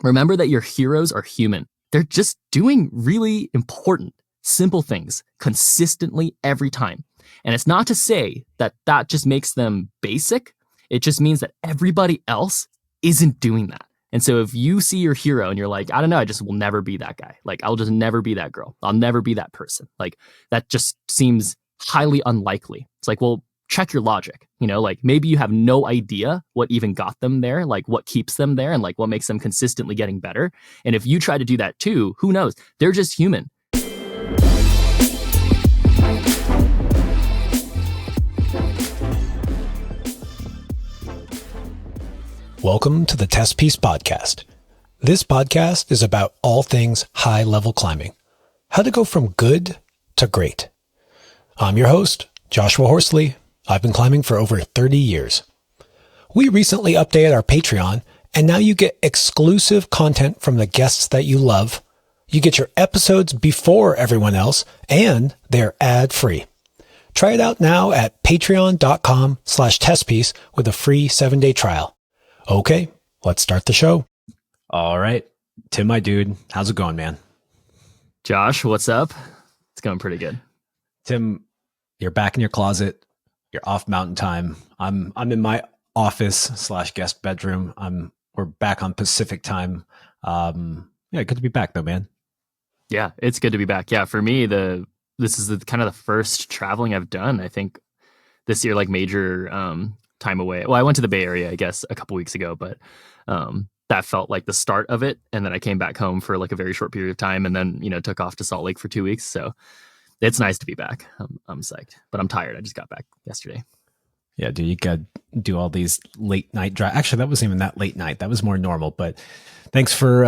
Remember that your heroes are human. They're just doing really important, simple things consistently every time. And it's not to say that that just makes them basic. It just means that everybody else isn't doing that. And so if you see your hero and you're like, I don't know, I just will never be that guy. Like, I'll just never be that girl. I'll never be that person. Like, that just seems highly unlikely. It's like, well, check your logic. You know, like maybe you have no idea what even got them there, like what keeps them there and like what makes them consistently getting better. And if you try to do that too, who knows? They're just human. Welcome to the Testpiece podcast. This podcast is about all things high-level climbing, how to go from good to great. I'm your host, Joshua Horsley. I've been climbing for over 30 years. We recently updated our Patreon, and now you get exclusive content from the guests that you love. You get your episodes before everyone else, and they're ad-free. Try it out now at patreon.com/testpiece with a free 7-day trial. Okay, let's start the show. All right. Tim, my dude, how's it going, man? Josh, what's up? It's going pretty good. Tim, you're back in your closet. You're off mountain time. I'm in my office / guest bedroom. We're back on Pacific time. Yeah, good to be back though, man. Yeah, it's good to be back. Yeah, for me, this is kind of the first traveling I've done, I think, this year, like major time away. Well, I went to the Bay Area, I guess, a couple weeks ago, but that felt like the start of it. And then I came back home for like a very short period of time and then, took off to Salt Lake for 2 weeks. So it's nice to be back. I'm psyched, but I'm tired. I just got back yesterday. Yeah, dude, you got to do all these late night drive. Actually, that wasn't even that late night. That was more normal, but thanks for,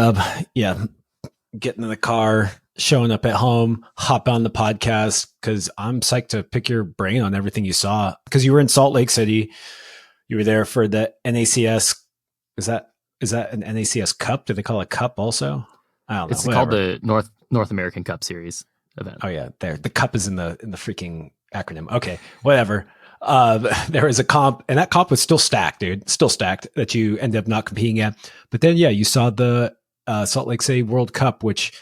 getting in the car, showing up at home, hop on the podcast, because I'm psyched to pick your brain on everything you saw. Because you were in Salt Lake City, you were there for the NACS. Is that an NACS Cup? Do they call it Cup also? I don't know. It's called the North American Cup Series event. Oh yeah, there. The Cup is in the freaking acronym. Okay, whatever. There is a comp, and that comp was still stacked, dude. Still stacked that you ended up not competing at. But then you saw the Salt Lake City World Cup, which,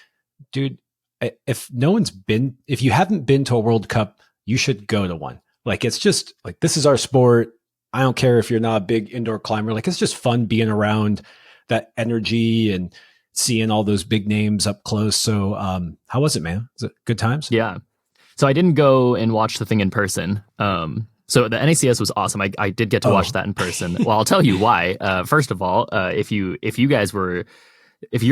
dude, if you haven't been to a World Cup, you should go to one. Like, it's just like, this is our sport. I don't care if you're not a big indoor climber. Like, it's just fun being around that energy and seeing all those big names up close. So, how was it, man? Was it good times? Yeah. So I didn't go and watch the thing in person. So the NACS was awesome. I did get to watch that in person. Well, I'll tell you why. First of all, if you were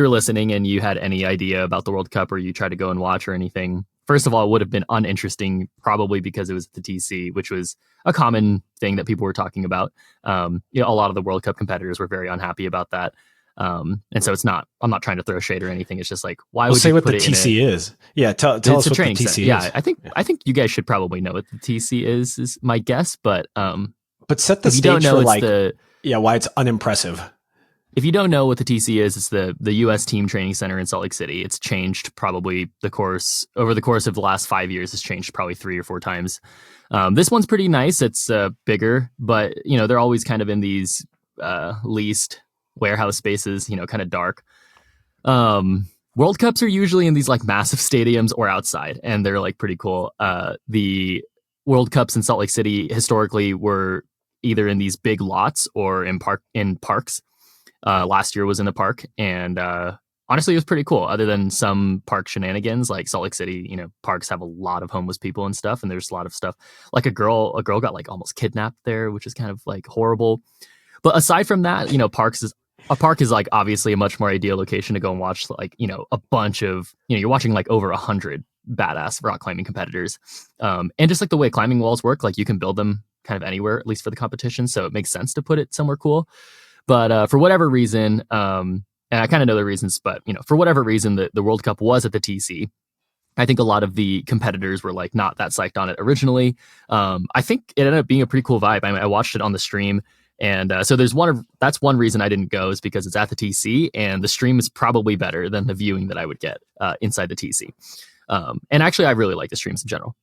listening and you had any idea about the World Cup or you tried to go and watch or anything, first of all, it would have been uninteresting, probably because it was the TC, which was a common thing that people were talking about. A lot of the World Cup competitors were very unhappy about that. And so I'm not trying to throw shade or anything. It's just like, why would you say what put the it TC is? Yeah. Tell us what the TC is. Yeah. I think you guys should probably know what the TC is my guess, but set the stage for why it's unimpressive. If you don't know what the TC is, it's the U.S. Team Training Center in Salt Lake City. It's changed probably over the course of the last 5 years. It's changed probably 3 or 4 times. This one's pretty nice. It's bigger, but they're always kind of in these leased warehouse spaces. Kind of dark. World Cups are usually in these like massive stadiums or outside, and they're like pretty cool. The World Cups in Salt Lake City historically were either in these big lots or in parks. Last year was in the park, and honestly, it was pretty cool. Other than some park shenanigans, like Salt Lake City, parks have a lot of homeless people and stuff, and there's a lot of stuff. Like a girl got like almost kidnapped there, which is kind of like horrible. But aside from that, a park is like obviously a much more ideal location to go and watch like a bunch of you're watching like over 100 badass rock climbing competitors, and just like the way climbing walls work, like you can build them kind of anywhere, at least for the competition. So it makes sense to put it somewhere cool. But for whatever reason, and I kind of know the reasons, but for whatever reason, the World Cup was at the TC. I think a lot of the competitors were like not that psyched on it originally. I think it ended up being a pretty cool vibe. I watched it on the stream, and so that's one reason I didn't go, is because it's at the TC, and the stream is probably better than the viewing that I would get inside the TC. And actually, I really like the streams in general.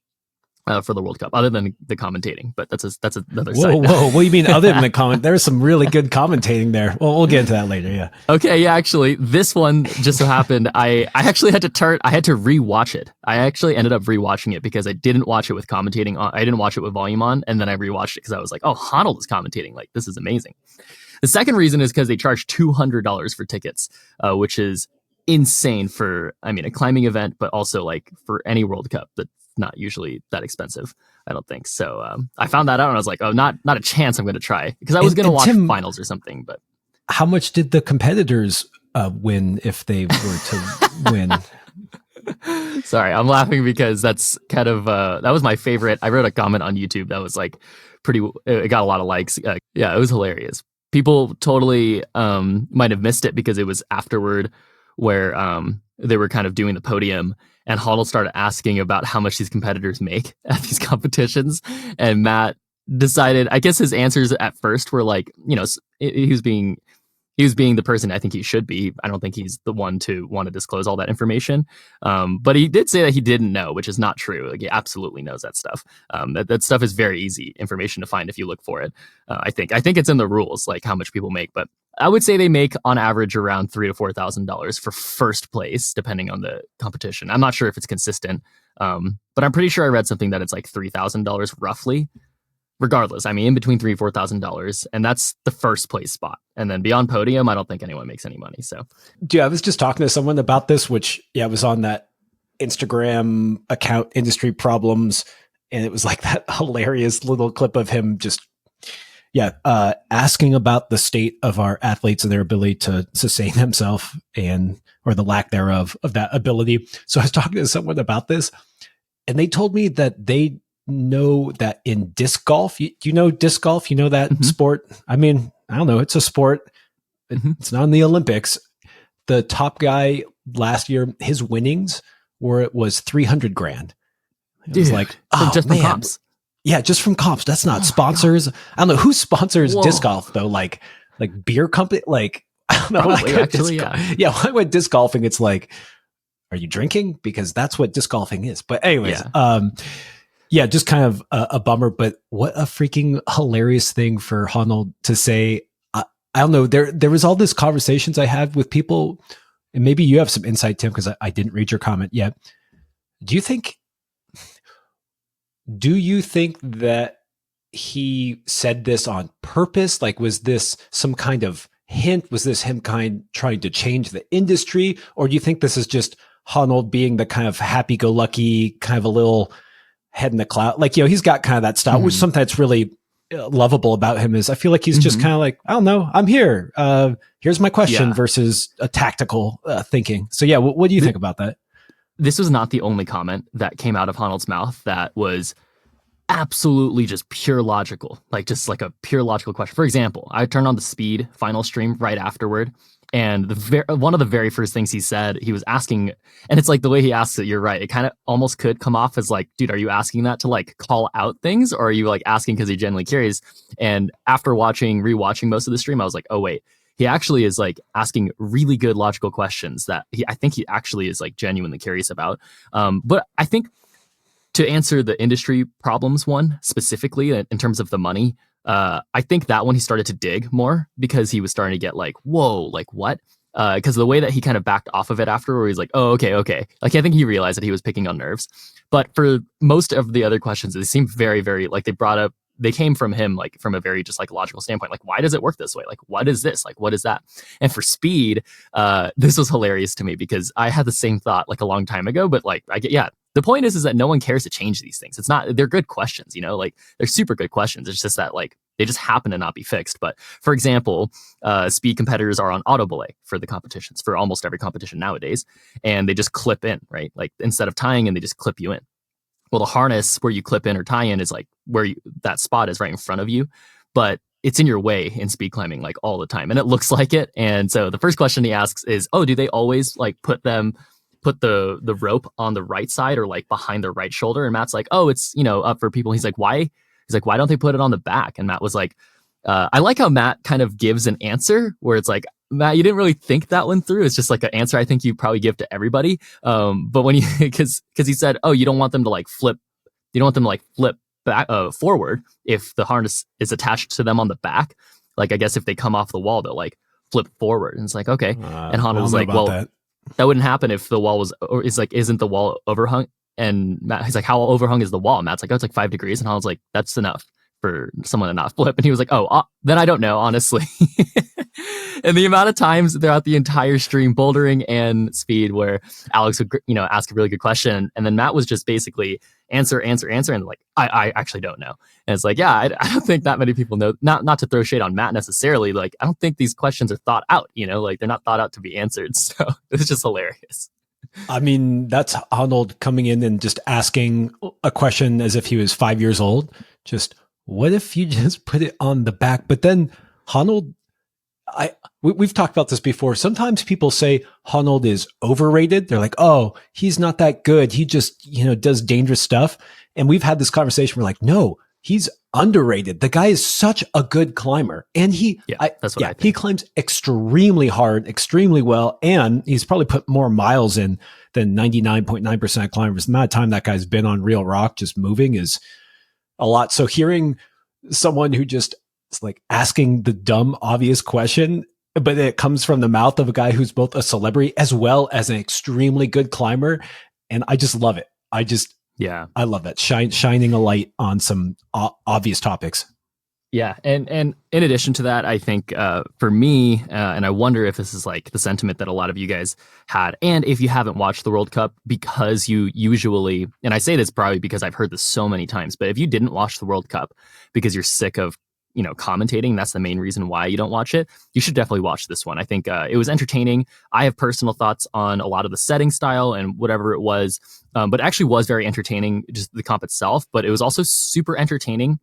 for the World Cup, other than the commentating. But that's another Whoa, side note. whoa! What do you mean other than the comment? There's some really good commentating there. Well, we'll get into that later. Yeah. Okay, yeah, actually, this one just so happened. I actually had to rewatch it. I actually ended up rewatching it because I didn't watch it with commentating on. I didn't watch it with volume on, and then I rewatched it because I was like, oh, Honnold is commentating. Like, this is amazing. The second reason is because they charge $200 for tickets, which is insane for, I mean, a climbing event, but also like for any World Cup that's not usually that expensive, I don't think. So I found that out and I was like, oh, not a chance I'm going to try, because I was going to watch Tim, finals or something. But how much did the competitors win if they were to win? Sorry, I'm laughing because that's kind of, that was my favorite. I wrote a comment on YouTube that was like it got a lot of likes. Yeah, it was hilarious. People totally might have missed it because it was afterward where they were kind of doing the podium, and Honnold started asking about how much these competitors make at these competitions. And Matt decided, I guess his answers at first were like, you know, he was being the person I think he should be. I don't think he's the one to want to disclose all that information. But he did say that he didn't know, which is not true. Like, he absolutely knows that stuff. That stuff is very easy information to find if you look for it. I think it's in the rules, like how much people make. But I would say they make on average around $3,000 to $4,000 for first place, depending on the competition. I'm not sure if it's consistent, but I'm pretty sure I read something that it's like $3,000 roughly. Regardless, I mean, in between $3,000 and $4,000, and that's the first place spot. And then beyond podium, I don't think anyone makes any money. So, dude, I was just talking to someone about this, which was on that Instagram account, Industry Problems, and it was like that hilarious little clip of him just asking about the state of our athletes and their ability to sustain themselves, or the lack thereof of that ability. So I was talking to someone about this, and they told me that they know that in disc golf, you know disc golf, you know that sport. I mean, I don't know, it's a sport. It's not in the Olympics. The top guy last year, his winnings was $300,000. It was like, oh, just man. From comps. Yeah, just from comps. That's not sponsors. I don't know who sponsors disc golf though. Like beer company. Like, I don't know. Probably, actually, yeah. When I went disc golfing, it's like, are you drinking? Because that's what disc golfing is. But anyways, just kind of a bummer. But what a freaking hilarious thing for Honnold to say. I don't know. There was all this conversations I had with people, and maybe you have some insight, Tim, because I didn't read your comment yet. Do you think that he said this on purpose? Like, was this some kind of hint? Was this him trying to change the industry? Or do you think this is just Honnold being the kind of happy-go-lucky, kind of a little head in the cloud? Like, he's got kind of that style, which something that's really lovable about him is I feel like he's just kind of like, I don't know, I'm here. Here's my question versus a tactical thinking. So what do you think about that? This was not the only comment that came out of Honnold's mouth that was absolutely just pure logical, just like a pure logical question. For example, I turned on the speed final stream right afterward, and one of the very first things he said, he was asking, and it's like the way he asks it, you're right, it kind of almost could come off as like, dude, are you asking that to like call out things, or are you like asking because you're genuinely curious? And after rewatching most of the stream, I was like, oh wait, he actually is like asking really good logical questions that I think he actually is like genuinely curious about. But I think to answer the industry problems one specifically in terms of the money, I think that one he started to dig more because he was starting to get like, whoa, like what? Because the way that he kind of backed off of it after, where he's like, oh, okay. Like, I think he realized that he was picking on nerves. But for most of the other questions, they seemed very, very, like they came from him, like from a very just like logical standpoint. Like, why does it work this way? Like, what is this? Like, what is that? And for speed, this was hilarious to me because I had the same thought like a long time ago, but like, the point is that no one cares to change these things. They're good questions, like they're super good questions. It's just that like, they just happen to not be fixed. But for example, speed competitors are on auto belay for the competitions, for almost every competition nowadays. And they just clip in, right? Like instead of tying in, they just clip you in. Well, the harness where you clip in or tie in is like that spot is right in front of you, but it's in your way in speed climbing like all the time. And it looks like it. And so the first question he asks is, oh, do they always like put the rope on the right side or like behind the right shoulder? And Matt's like, oh, it's, up for people. He's like, why? He's like, why don't they put it on the back? And Matt was like, I like how Matt kind of gives an answer where it's like, Matt, you didn't really think that one through. It's just like an answer I think you probably give to everybody. But when because he said, oh, you don't want them to like flip you don't want them to like flip back forward if the harness is attached to them on the back. Like I guess if they come off the wall, they'll like flip forward. And it's like, okay. And Honnold was like, well, that wouldn't happen if the wall was, or it's like, isn't the wall overhung? And Matt, he's like, how overhung is the wall? Matt's like, oh, it's like 5 degrees. And Honnold's like, that's enough for someone to not flip. And he was like, oh, then I don't know, honestly. And the amount of times throughout the entire stream, bouldering and speed, where Alex would, ask a really good question, and then Matt was just basically answer, and like, I actually don't know. And it's like, yeah, I don't think that many people know. Not to throw shade on Matt necessarily. Like, I don't think these questions are thought out. Like they're not thought out to be answered. So it's just hilarious. I mean, that's Honnold coming in and just asking a question as if he was 5 years old. Just, what if you just put it on the back? But then Honnold, we've talked about this before. Sometimes people say Honnold is overrated. They're like, oh, he's not that good. He just, does dangerous stuff. And we've had this conversation. We're like, no, he's underrated. The guy is such a good climber. And that's what I think. He climbs extremely hard, extremely well. And he's probably put more miles in than 99.9% of climbers. The amount of time that guy's been on real rock just moving is a lot. So hearing someone who just is like asking the dumb, obvious question, but it comes from the mouth of a guy who's both a celebrity as well as an extremely good climber. And I just love it. I love that. Shining a light on some obvious topics. Yeah. And in addition to that, I think for me, and I wonder if this is like the sentiment that a lot of you guys had, and if you haven't watched the World Cup, because you usually, and I say this probably because I've heard this so many times, but if you didn't watch the World Cup because you're sick of commentating, that's the main reason why you don't watch it, you should definitely watch this one. I think it was entertaining. I have personal thoughts on a lot of the setting style and whatever it was, but it actually was very entertaining, just the comp itself, but it was also super entertaining.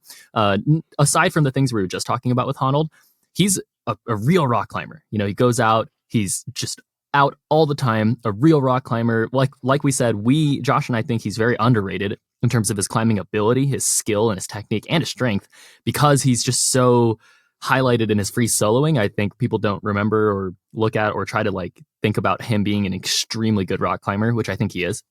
Aside from the things we were just talking about with Honnold, he's a real rock climber. He goes out, he's just out all the time, a real rock climber. Like we said, Josh and I think he's very underrated in terms of his climbing ability, his skill and his technique and his strength, because he's just so highlighted in his free soloing. I think people don't remember or look at or try to like think about him being an extremely good rock climber, which I think he is.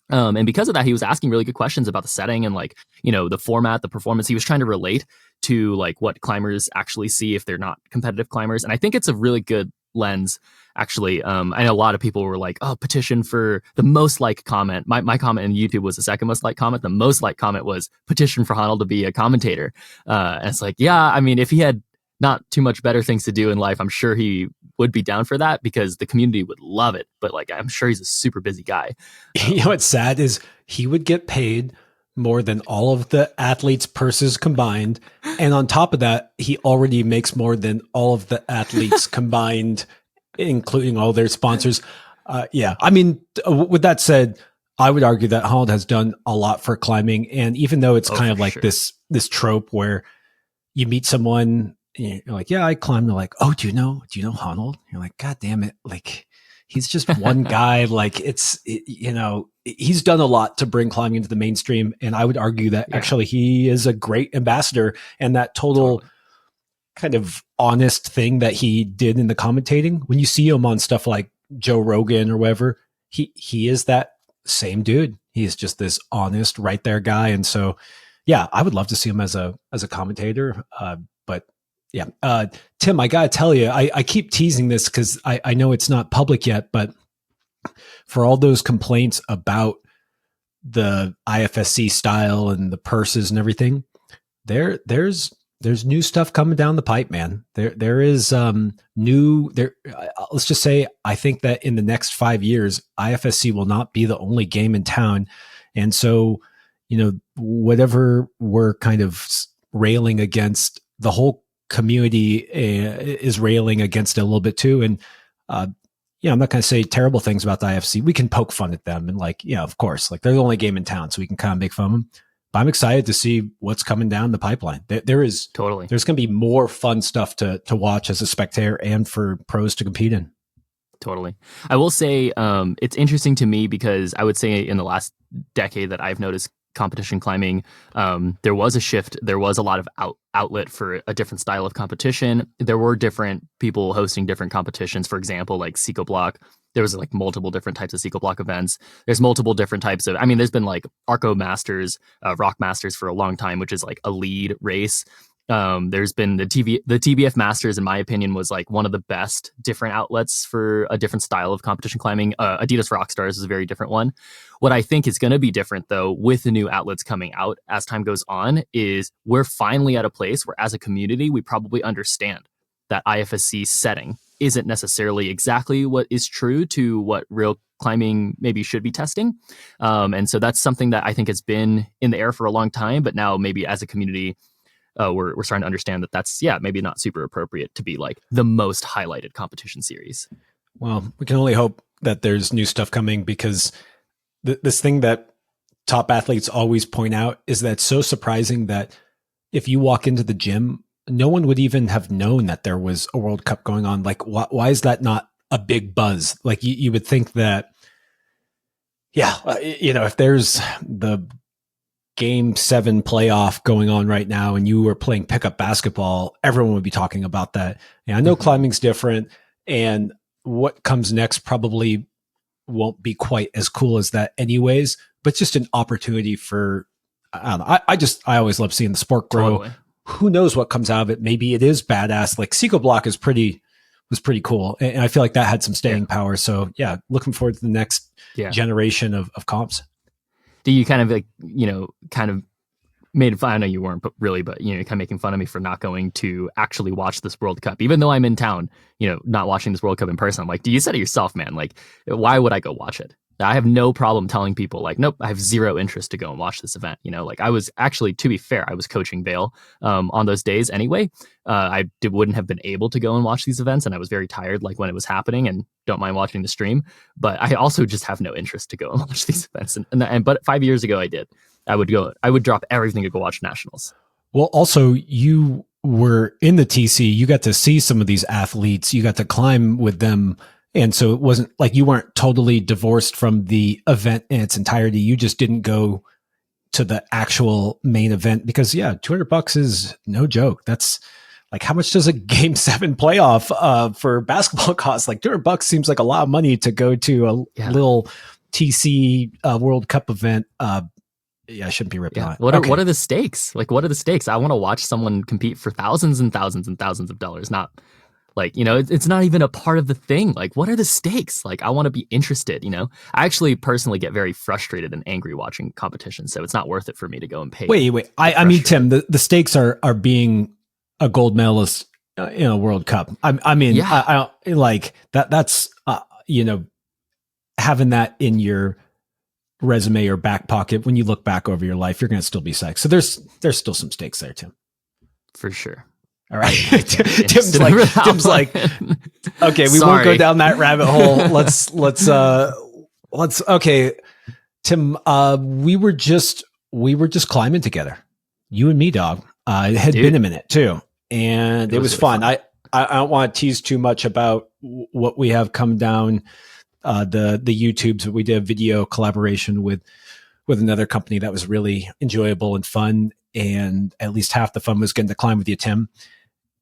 And because of that, he was asking really good questions about the setting and like, the format, the performance. He was trying to relate to like what climbers actually see if they're not competitive climbers. And I think it's a really good lens, actually. I know a lot of people were like, oh, petition for the most liked comment. My comment in YouTube was the second most liked comment. The most liked comment was petition for Honnold to be a commentator. And it's like, yeah, I mean, if he had not too much better things to do in life, I'm sure he would be down for that because the community would love it. But like, I'm sure he's a super busy guy. What's sad is he would get paid more than all of the athletes' purses combined. And on top of that, he already makes more than all of the athletes combined, including all their sponsors. I mean, with that said, I would argue that Honnold has done a lot for climbing. And even though it's kind of like this trope where you meet someone, you're like, yeah, I climb. They're like, oh, do you know Honnold? You're like, God damn it. Like, he's just one guy. Like he's done a lot to bring climbing into the mainstream. And I would argue that actually he is a great ambassador, and that total kind of honest thing that he did in the commentating, when you see him on stuff like Joe Rogan or whatever, he is that same dude. He's just this honest right there guy. And so, yeah, I would love to see him as a commentator. But yeah, Tim, I gotta tell you, I keep teasing this because I know it's not public yet, but for all those complaints about the IFSC style and the purses and everything, there's new stuff coming down the pipe, man. There is let's just say, I think that in the next 5 years, IFSC will not be the only game in town. And so, whatever we're kind of railing against, the whole community is railing against it a little bit too. And, I'm not going to say terrible things about the IFC. We can poke fun at them and of course, like they're the only game in town, so we can kind of make fun of them. But I'm excited to see what's coming down the pipeline. There's going to be more fun stuff to watch as a spectator and for pros to compete in. Totally. I will say it's interesting to me because I would say in the last decade that I've noticed competition climbing, there was a shift. There was a lot of outlet for a different style of competition. There were different people hosting different competitions. For example, like Seco Block there was like multiple different types of Sequel Block events. There's multiple different types of, I mean, there's been like Arco Masters, Rock Masters for a long time, which is like a lead race. There's been the TBF Masters, in my opinion, was like one of the best different outlets for a different style of competition climbing. Adidas Rockstars is a very different one. What I think is going to be different, though, with the new outlets coming out as time goes on, is we're finally at a place where, as a community, we probably understand that IFSC setting isn't necessarily exactly what is true to what real climbing maybe should be testing. And so that's something that I think has been in the air for a long time, but now maybe as a community, we're starting to understand that that's, maybe not super appropriate to be like the most highlighted competition series. Well, we can only hope that there's new stuff coming, because this thing that top athletes always point out is that it's so surprising that if you walk into the gym, no one would even have known that there was a World Cup going on. Like, why is that not a big buzz? Like you would think that, if there's the Game 7 playoff going on right now and you were playing pickup basketball, everyone would be talking about that. And I know climbing's different, and what comes next probably won't be quite as cool as that anyways, but just an opportunity for, I don't know. I always love seeing the sport grow. Totally. Who knows what comes out of it? Maybe it is badass. Like Sequel Block was pretty cool. And I feel like that had some staying power. So looking forward to the next generation of comps. Do you kind of like, kind of made fun? I know you weren't, but kind of making fun of me for not going to actually watch this World Cup, even though I'm in town, not watching this World Cup in person. I'm like, you said it yourself, man. Like, why would I go watch it? I have no problem telling people like, nope, I have zero interest to go and watch this event. Like I was actually, to be fair, I was coaching Vail on those days anyway. Wouldn't have been able to go and watch these events, and I was very tired like when it was happening, and don't mind watching the stream. But I also just have no interest to go and watch these events. But 5 years ago I did. I would drop everything to go watch nationals. Well, also you were in the TC, you got to see some of these athletes, you got to climb with them. And so it wasn't like you weren't totally divorced from the event in its entirety. You just didn't go to the actual main event because $200 is no joke. That's like, how much does a Game 7 playoff for basketball cost? Like $200 seems like a lot of money to go to a little TC World Cup event. I shouldn't be ripping on it. What are the stakes? Like, what are the stakes? I want to watch someone compete for thousands and thousands and thousands of dollars, not like, it's not even a part of the thing. Like, what are the stakes? Like, I want to be interested, I actually personally get very frustrated and angry watching competition. So it's not worth it for me to go and pay. Wait. I mean, Tim, the stakes are being a gold medalist in a World Cup. I mean, I like that. That's, having that in your resume or back pocket. When you look back over your life, you're going to still be psyched. So there's still some stakes there, Tim. For sure. All right. Tim's like, okay, we won't go down that rabbit hole. Let's, okay. Tim, we were just climbing together. You and me, dog. It had been a minute too. And it was fun. I don't want to tease too much about what we have come down, the YouTubes, but we did a video collaboration with another company that was really enjoyable and fun. And at least half the fun was getting to climb with you, Tim.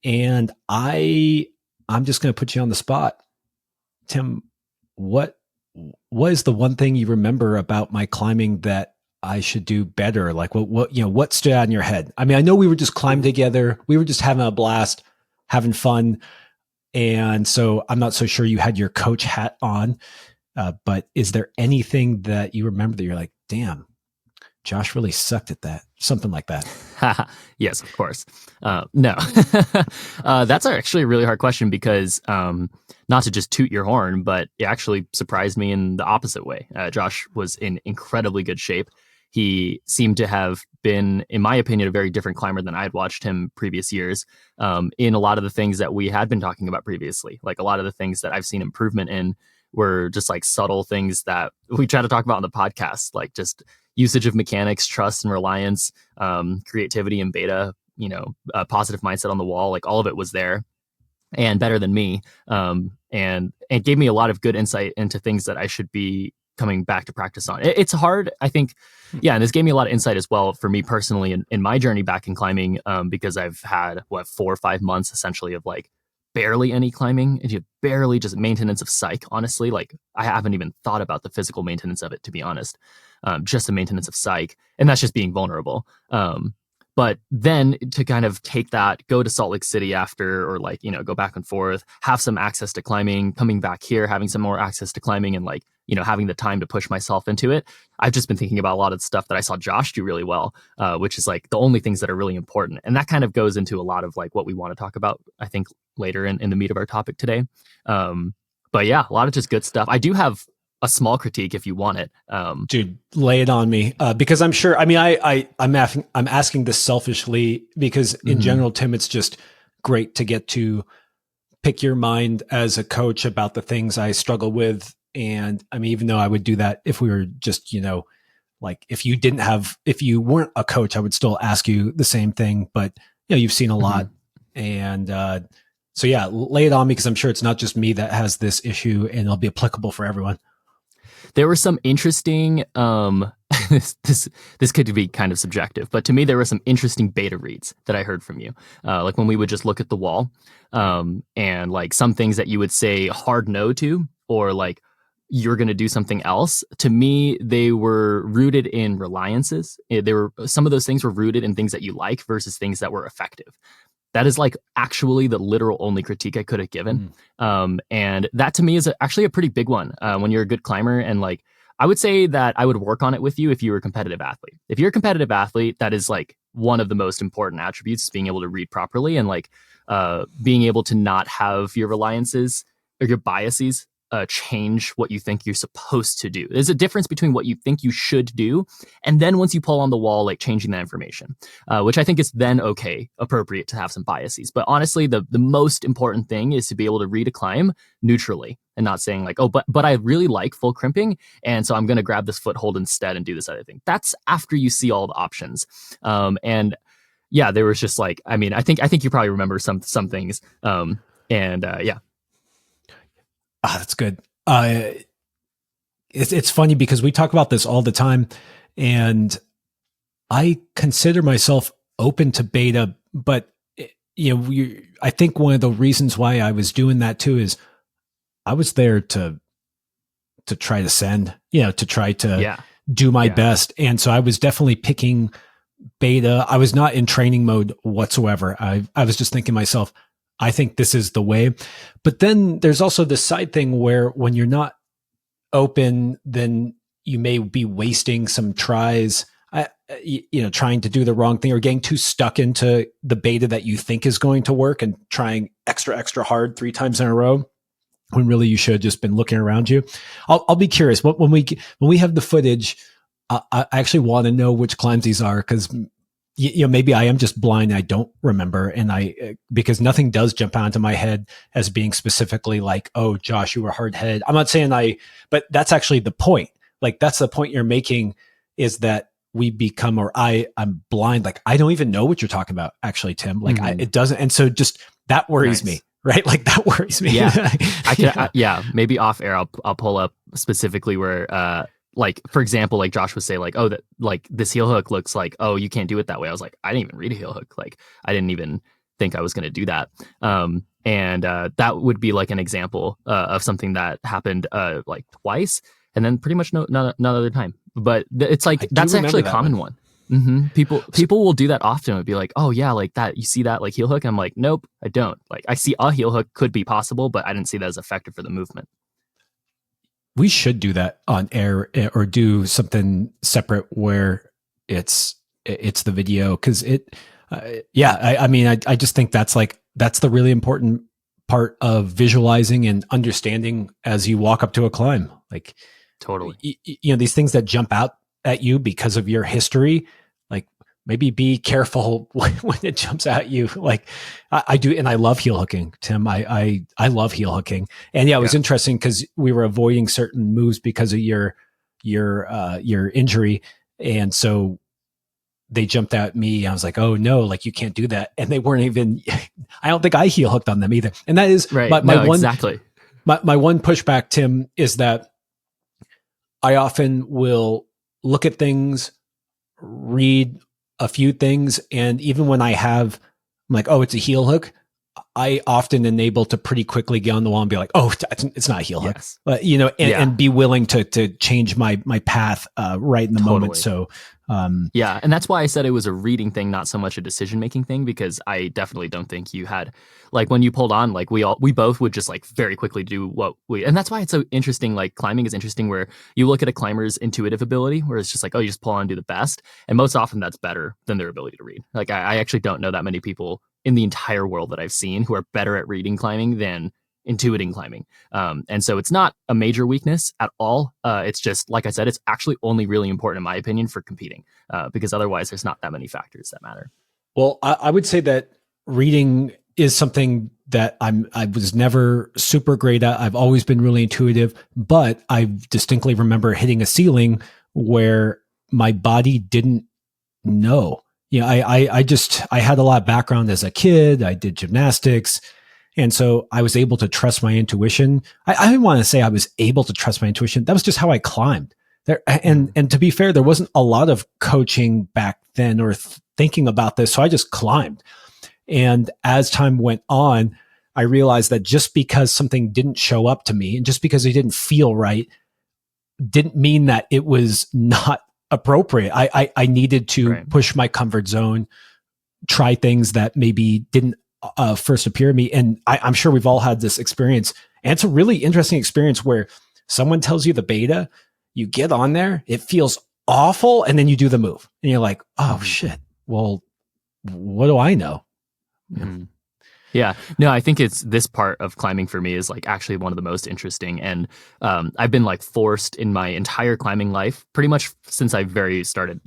And I'm just going to put you on the spot. Tim, what is the one thing you remember about my climbing that I should do better? Like what stood out in your head? I mean, I know we were just climbing together. We were just having a blast, having fun. And so I'm not so sure you had your coach hat on, but is there anything that you remember that you're like, damn, Josh really sucked at that? Something like that. Yes, of course. No, that's actually a really hard question because not to just toot your horn, but it actually surprised me in the opposite way. Josh was in incredibly good shape. He seemed to have been, in my opinion, a very different climber than I had watched him previous years in a lot of the things that we had been talking about previously. Like a lot of the things that I've seen improvement in were just like subtle things that we try to talk about on the podcast, like just usage of mechanics, trust and reliance, creativity and beta, a positive mindset on the wall. Like all of it was there and better than me. And it gave me a lot of good insight into things that I should be coming back to practice on. It's hard, I think. Yeah. And this gave me a lot of insight as well for me personally in my journey back in climbing, because I've had 4 or 5 months essentially of like barely any climbing, if you have barely just maintenance of psych, honestly, like I haven't even thought about the physical maintenance of it, to be honest. Just the maintenance of psych, and that's just being vulnerable. But then to kind of take that, go to Salt Lake City after, or like, go back and forth, have some access to climbing, coming back here, having some more access to climbing, and like, having the time to push myself into it. I've just been thinking about a lot of the stuff that I saw Josh do really well, which is like the only things that are really important. And that kind of goes into a lot of like what we want to talk about, I think, later in the meat of our topic today. But yeah, a lot of just good stuff. I do have a small critique if you want it. Dude, lay it on me. Because I'm sure, I'm asking this selfishly because in general, Tim, it's just great to get to pick your mind as a coach about the things I struggle with. And I mean, even though I would do that if we were just, like if you weren't a coach, I would still ask you the same thing, but you've seen a lot. And, so yeah, lay it on me, because I'm sure it's not just me that has this issue, and it'll be applicable for everyone. There were some interesting, this could be kind of subjective, but to me, there were some interesting beta reads that I heard from you. Like when we would just look at the wall, and like some things that you would say hard no to, or like you're going to do something else. To me, they were rooted in reliances. Some of those things were rooted in things that you like versus things that were effective. That is like actually the literal only critique I could have given. And that to me is actually a pretty big one when you're a good climber. And like, I would say that I would work on it with you if you were a competitive athlete. If you're a competitive athlete, that is like one of the most important attributes, is being able to read properly, and like being able to not have your reliances or your biases change what you think you're supposed to do. There's a difference between what you think you should do, and then once you pull on the wall, like changing that information, which I think is then appropriate to have some biases. But honestly, the most important thing is to be able to read a climb neutrally, and not saying like, oh, but I really like full crimping, and so I'm going to grab this foothold instead and do this other thing. That's after you see all the options. And yeah, there was just like, I mean, I think you probably remember some things. Yeah. That's good. It's funny because we talk about this all the time, and I consider myself open to beta, but I think one of the reasons why I was doing that too is I was there to try to send, to try to do my best. And so I was definitely picking beta. I was not in training mode whatsoever. I was just thinking to myself, I think this is the way. But then there's also this side thing where when you're not open, then you may be wasting some tries, trying to do the wrong thing, or getting too stuck into the beta that you think is going to work and trying extra hard 3 times in a row, when really you should have just been looking around you. I'll be curious when we have the footage. I actually want to know which climbs these are, because maybe I am just blind. I don't remember. And because nothing does jump out into my head as being specifically like, oh, Josh, you were hard headed. I'm not saying but that's actually the point. Like, that's the point you're making, is that we become, or I'm blind. Like, I don't even know what you're talking about, actually, Tim. Like, it doesn't. And so just that worries me, right? Like, that worries me. Yeah. Maybe off air, I'll pull up specifically where, like, for example, like Josh would say, like, oh, that like this heel hook looks like, oh, you can't do it that way. I was like, I didn't even read a heel hook. Like, I didn't even think I was going to do that. And that would be like an example of something that happened like twice, and then pretty much no other time. But it's like, that's actually a common one. People will do that often. It'd be like, oh yeah, like that. You see that like heel hook? I'm like, nope, I don't. Like, I see a heel hook could be possible, but I didn't see that as effective for the movement. We should do that on air, or do something separate where it's the video. Cause I just think that's the really important part of visualizing and understanding as you walk up to a climb. Like, totally, these things that jump out at you because of your history, like, maybe be careful when it jumps at you. Like I do. And I love heel hooking, Tim. I love heel hooking. And it was interesting because we were avoiding certain moves because of your injury. And so they jumped at me. I was like, oh no, like, you can't do that. And they weren't even, I don't think I heel hooked on them either. And that is right. Exactly. My one pushback, Tim, is that I often will look at things, read a few things, and even when I'm like, oh, it's a heel hook, I often am able to pretty quickly get on the wall and be like, oh, it's not a heel hook. Yes. And be willing to change my path right in the moment. So, yeah. And that's why I said it was a reading thing, not so much a decision-making thing, because I definitely don't think you had, like when you pulled on, like we both would just like very quickly do and that's why it's so interesting. Like climbing is interesting where you look at a climber's intuitive ability where it's just like, oh, you just pull on and do the best. And most often that's better than their ability to read. Like I actually don't know that many people in the entire world that I've seen who are better at reading climbing than intuiting climbing. And so it's not a major weakness at all. It's just, like I said, it's actually only really important in my opinion for competing, because otherwise there's not that many factors that matter. Well, I would say that reading is something that I was never super great at. I've always been really intuitive, but I distinctly remember hitting a ceiling where my body didn't know. I had a lot of background as a kid. I did gymnastics. And so I was able to trust my intuition. I didn't want to say I was able to trust my intuition. That was just how I climbed there. And to be fair, there wasn't a lot of coaching back then or thinking about this. So I just climbed. And as time went on, I realized that just because something didn't show up to me and just because it didn't feel right, didn't mean that it was not appropriate. I needed to push my comfort zone, try things that maybe didn't first appear to me. And I'm sure we've all had this experience. And it's a really interesting experience where someone tells you the beta, you get on there, it feels awful, and then you do the move. And you're like, oh shit, well, what do I know? Mm-hmm. Yeah, no, I think it's this part of climbing for me is like actually one of the most interesting. And I've been like forced in my entire climbing life, pretty much since I started.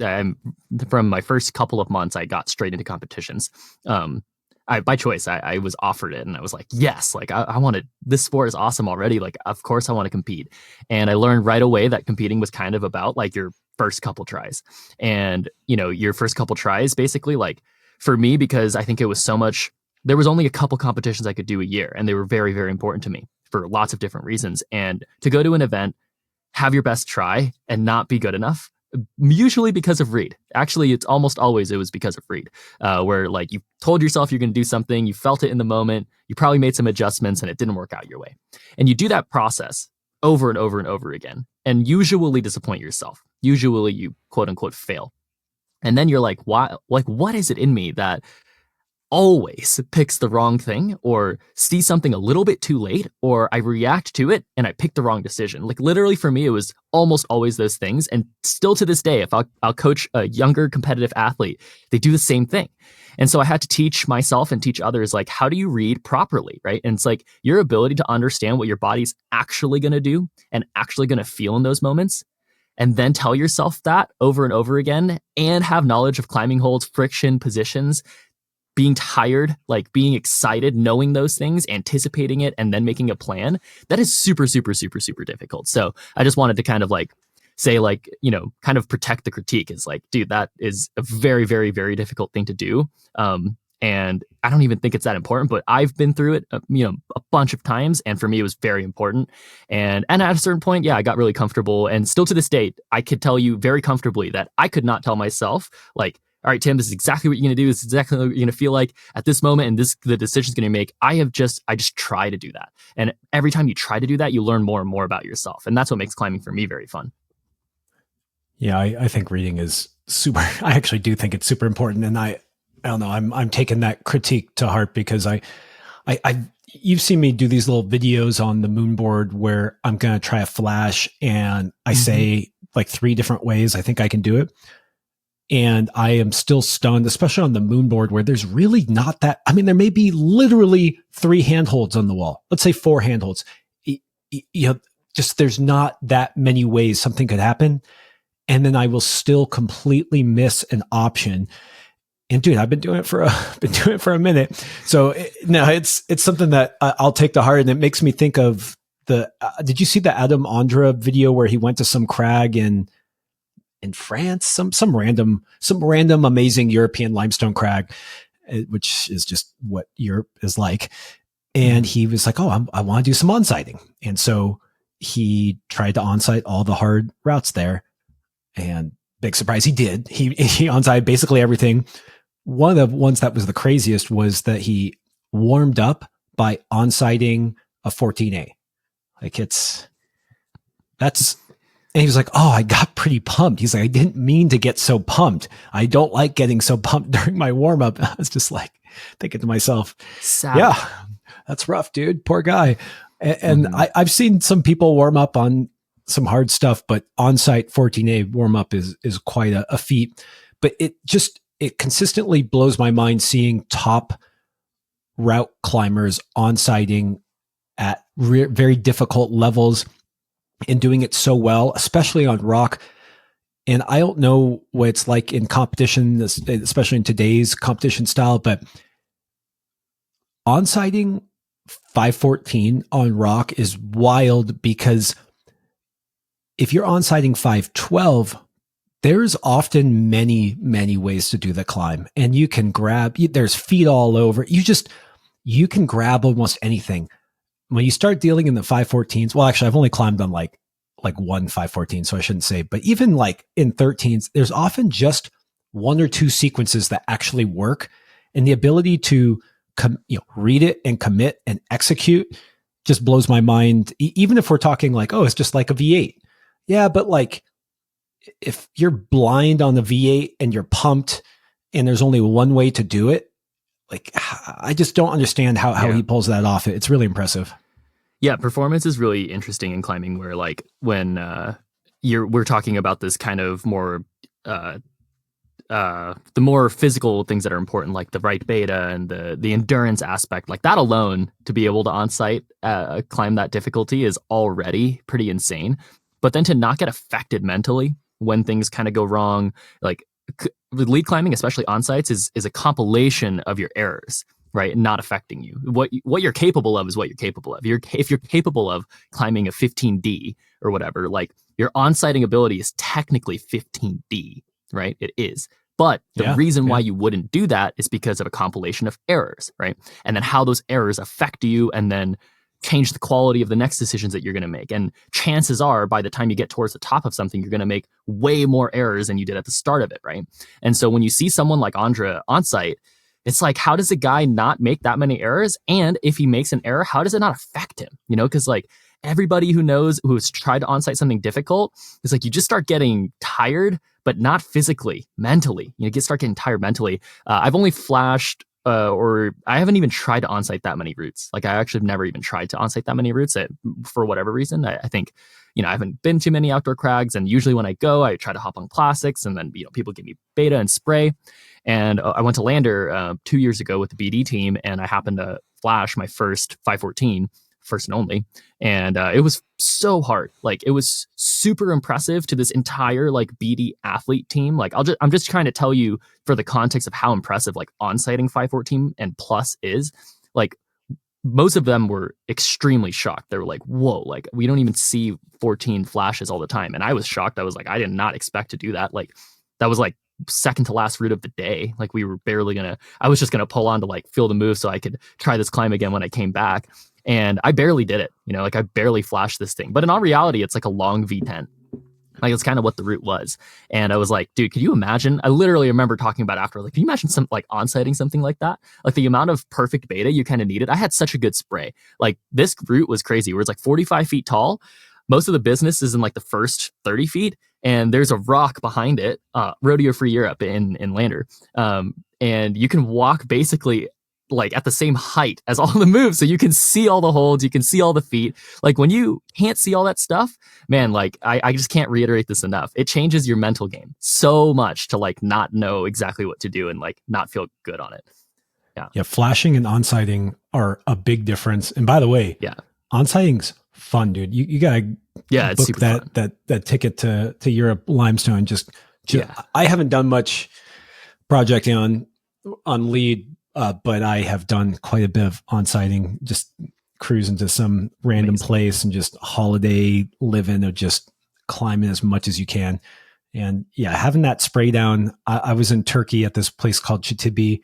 From my first couple of months, I got straight into competitions. By choice, I was offered it and I was like, yes, like I wanted, this sport is awesome already. Like, of course I want to compete. And I learned right away that competing was kind of about like your first couple tries. And, your first couple tries, basically, like for me, because I think it was so much, there was only a couple competitions I could do a year, and they were very, very important to me for lots of different reasons. And to go to an event, have your best try and not be good enough, usually because of read. Actually, it was because of read, where like you told yourself you're going to do something, you felt it in the moment, you probably made some adjustments and it didn't work out your way. And you do that process over and over and over again, and usually disappoint yourself. Usually you quote unquote fail. And then you're like, why? Like, what is it in me that always picks the wrong thing or sees something a little bit too late, or I react to it and I pick the wrong decision? Like literally for me, it was almost always those things. And still to this day, if I'll coach a younger competitive athlete, they do the same thing. And so I had to teach myself and teach others, like, how do you read properly, right? And it's like your ability to understand what your body's actually going to do and actually going to feel in those moments, and then tell yourself that over and over again, and have knowledge of climbing holds, friction, positions, being tired, like being excited, knowing those things, anticipating it, and then making a plan. That is super, super, super, super difficult. So I just wanted to kind of like say, like, kind of protect the critique. Is like, dude, that is a very, very, very difficult thing to do. And I don't even think it's that important, but I've been through it, a bunch of times. And for me, it was very important. And at a certain point, yeah, I got really comfortable. And still to this day, I could tell you very comfortably that I could not tell myself, like, all right, Tim, this is exactly what you're going to do. This is exactly what you're going to feel like at this moment. And the decision's going to make. I just try to do that. And every time you try to do that, you learn more and more about yourself. And that's what makes climbing for me very fun. Yeah, I think reading is super. I actually do think it's super important. And I don't know, I'm taking that critique to heart, because you've seen me do these little videos on the moonboard where I'm going to try a flash and I say like 3 different ways I think I can do it. And I am still stunned, especially on the moonboard where there's really not that. I mean, there may be literally 3 handholds on the wall. Let's say 4 handholds. Just there's not that many ways something could happen. And then I will still completely miss an option. And dude, I've been doing it for a minute. So it's something that I'll take to heart. And it makes me think of did you see the Ondra video where he went to some crag in France, some random amazing European limestone crag, which is just what Europe is like. And he was like, oh, I want to do some on-sighting. And so he tried to on-site all the hard routes there, and big surprise, he did. He on-sighted basically everything. One of the ones that was the craziest was that he warmed up by on-sighting a 14A. Like and he was like, oh, I got pretty pumped. He's like, I didn't mean to get so pumped. I don't like getting so pumped during my warm up. I was just like thinking to myself, yeah, that's rough, dude. Poor guy. And I've seen some people warm up on some hard stuff, but on-site 14A warm up is quite a feat. But it consistently blows my mind seeing top route climbers on-sighting at very difficult levels and doing it so well, especially on rock. And I don't know what it's like in competition, especially in today's competition style, but on-sighting 514 on rock is wild, because if you're on-sighting 512, there's often many, many ways to do the climb, and you can there's feet all over. You can grab almost anything. When you start dealing in the 514s, well, actually, I've only climbed on like one 514, so I shouldn't say, but even like in 13s, there's often just one or two sequences that actually work, and the ability to read it and commit and execute just blows my mind. Even if we're talking like, oh, it's just like a V8. Yeah, but like if you're blind on the V8 and you're pumped and there's only one way to do it, like I just don't understand how he pulls that off. It's really impressive. Yeah, performance is really interesting in climbing, where like when we're talking about this kind of more the more physical things that are important, like the right beta and the endurance aspect, like that alone, to be able to on-site climb that difficulty is already pretty insane. But then to not get affected mentally when things kind of go wrong, like with lead climbing, especially on-sites, is a compilation of your errors, right? Not affecting you. What you're capable of is what you're capable of. If you're capable of climbing a 15D or whatever, like your on-sighting ability is technically 15D, right? It is. But the reason why you wouldn't do that is because of a compilation of errors, right? And then how those errors affect you and then change the quality of the next decisions that you're going to make. And chances are, by the time you get towards the top of something, you're going to make way more errors than you did at the start of it, right? And so when you see someone like Ondra on site, it's like, how does a guy not make that many errors? And if he makes an error, how does it not affect him? You know, because like everybody who's tried to on-site something difficult, is like you just start getting tired, but not physically, mentally. You start getting tired mentally. I've only flashed or I haven't even tried to on-site that many routes. Like I actually have never even tried to on-site that many routes for whatever reason. I think, I haven't been to many outdoor crags, and usually when I go, I try to hop on classics, and then, people give me beta and spray. And I went to Lander 2 years ago with the BD team, and I happened to flash my first 514, first and only. And it was so hard. Like it was super impressive to this entire like BD athlete team. Like I'm just trying to tell you for the context of how impressive like on-sighting 514 and plus is. Like most of them were extremely shocked. They were like, whoa, like we don't even see 14 flashes all the time. And I was shocked. I was like, I did not expect to do that. Like that was like second to last route of the day. Like we were I was just going to pull on to like feel the move so I could try this climb again when I came back. And I barely did it, like I barely flashed this thing. But in all reality, it's like a long V10. Like it's kind of what the route was. And I was like, dude, could you imagine? I literally remember talking about after, like, can you imagine some like on-sighting something like that? Like the amount of perfect beta you kind of needed. I had such a good spray. Like this route was crazy, where it's like 45 feet tall. Most of the business is in like the first 30 feet. And there's a rock behind it, Rodeo Free Europe in Lander. And you can walk basically like at the same height as all the moves. So you can see all the holds, you can see all the feet. Like when you can't see all that stuff, man, like I just can't reiterate this enough. It changes your mental game so much to like not know exactly what to do and like not feel good on it. Yeah. Flashing and on-sighting are a big difference. And by the way, on-sighting's fun, dude. You gotta it's book that ticket to Europe Limestone. Just I haven't done much projecting on lead, but I have done quite a bit of on-sighting, just cruising to some random place and just holiday living of just climbing as much as you can. And having that spray down. I was in Turkey at this place called Chitibi,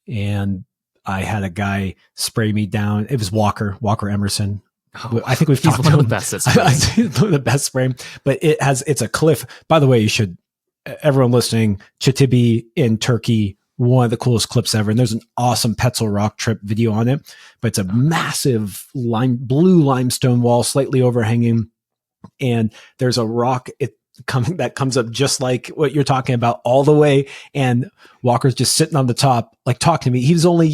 and I had a guy spray me down. It was Walker Emerson. Oh, I think we've talked about the best. One of the best spray, but it's a cliff. By the way, everyone listening, Chitibi in Turkey, one of the coolest clips ever. And there's an awesome Petzl rock trip video on it, but it's a massive blue limestone wall, slightly overhanging. And there's a rock that comes up just like what you're talking about all the way. And Walker's just sitting on the top, like talking to me. He was only,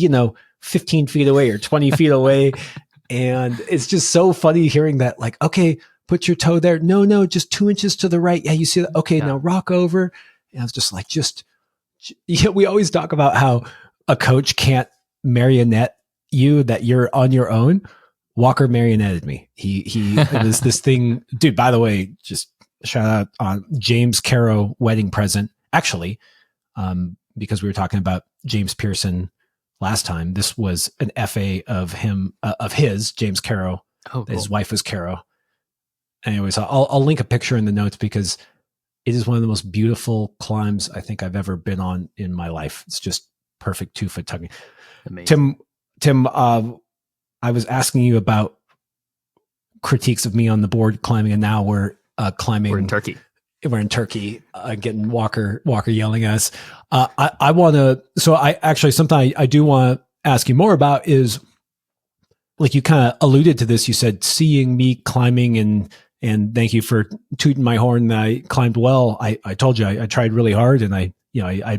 15 feet away or 20 feet away. And it's just so funny hearing that, like, okay, put your toe there. No, just 2 inches to the right. Yeah, you see that? Okay, now rock over. And I was just like, we always talk about how a coach can't marionette you, that you're on your own. Walker marionetted me. He was this thing, dude, by the way, just shout out on James Caro wedding present. Actually, because we were talking about James Pearson last time, this was an FA of his, James Caro. Oh, cool. His wife was Caro. Anyways, I'll link a picture in the notes because it is one of the most beautiful climbs I think I've ever been on in my life. It's just perfect 2-foot tugging. Amazing. Tim, I was asking you about critiques of me on the board climbing, and now we're climbing. We're in Turkey. We're in Turkey, getting Walker yelling at us. I want to. So I actually something I do want to ask you more about is, like, you kind of alluded to this. You said seeing me climbing, and thank you for tooting my horn that I climbed well. I told you I tried really hard, and I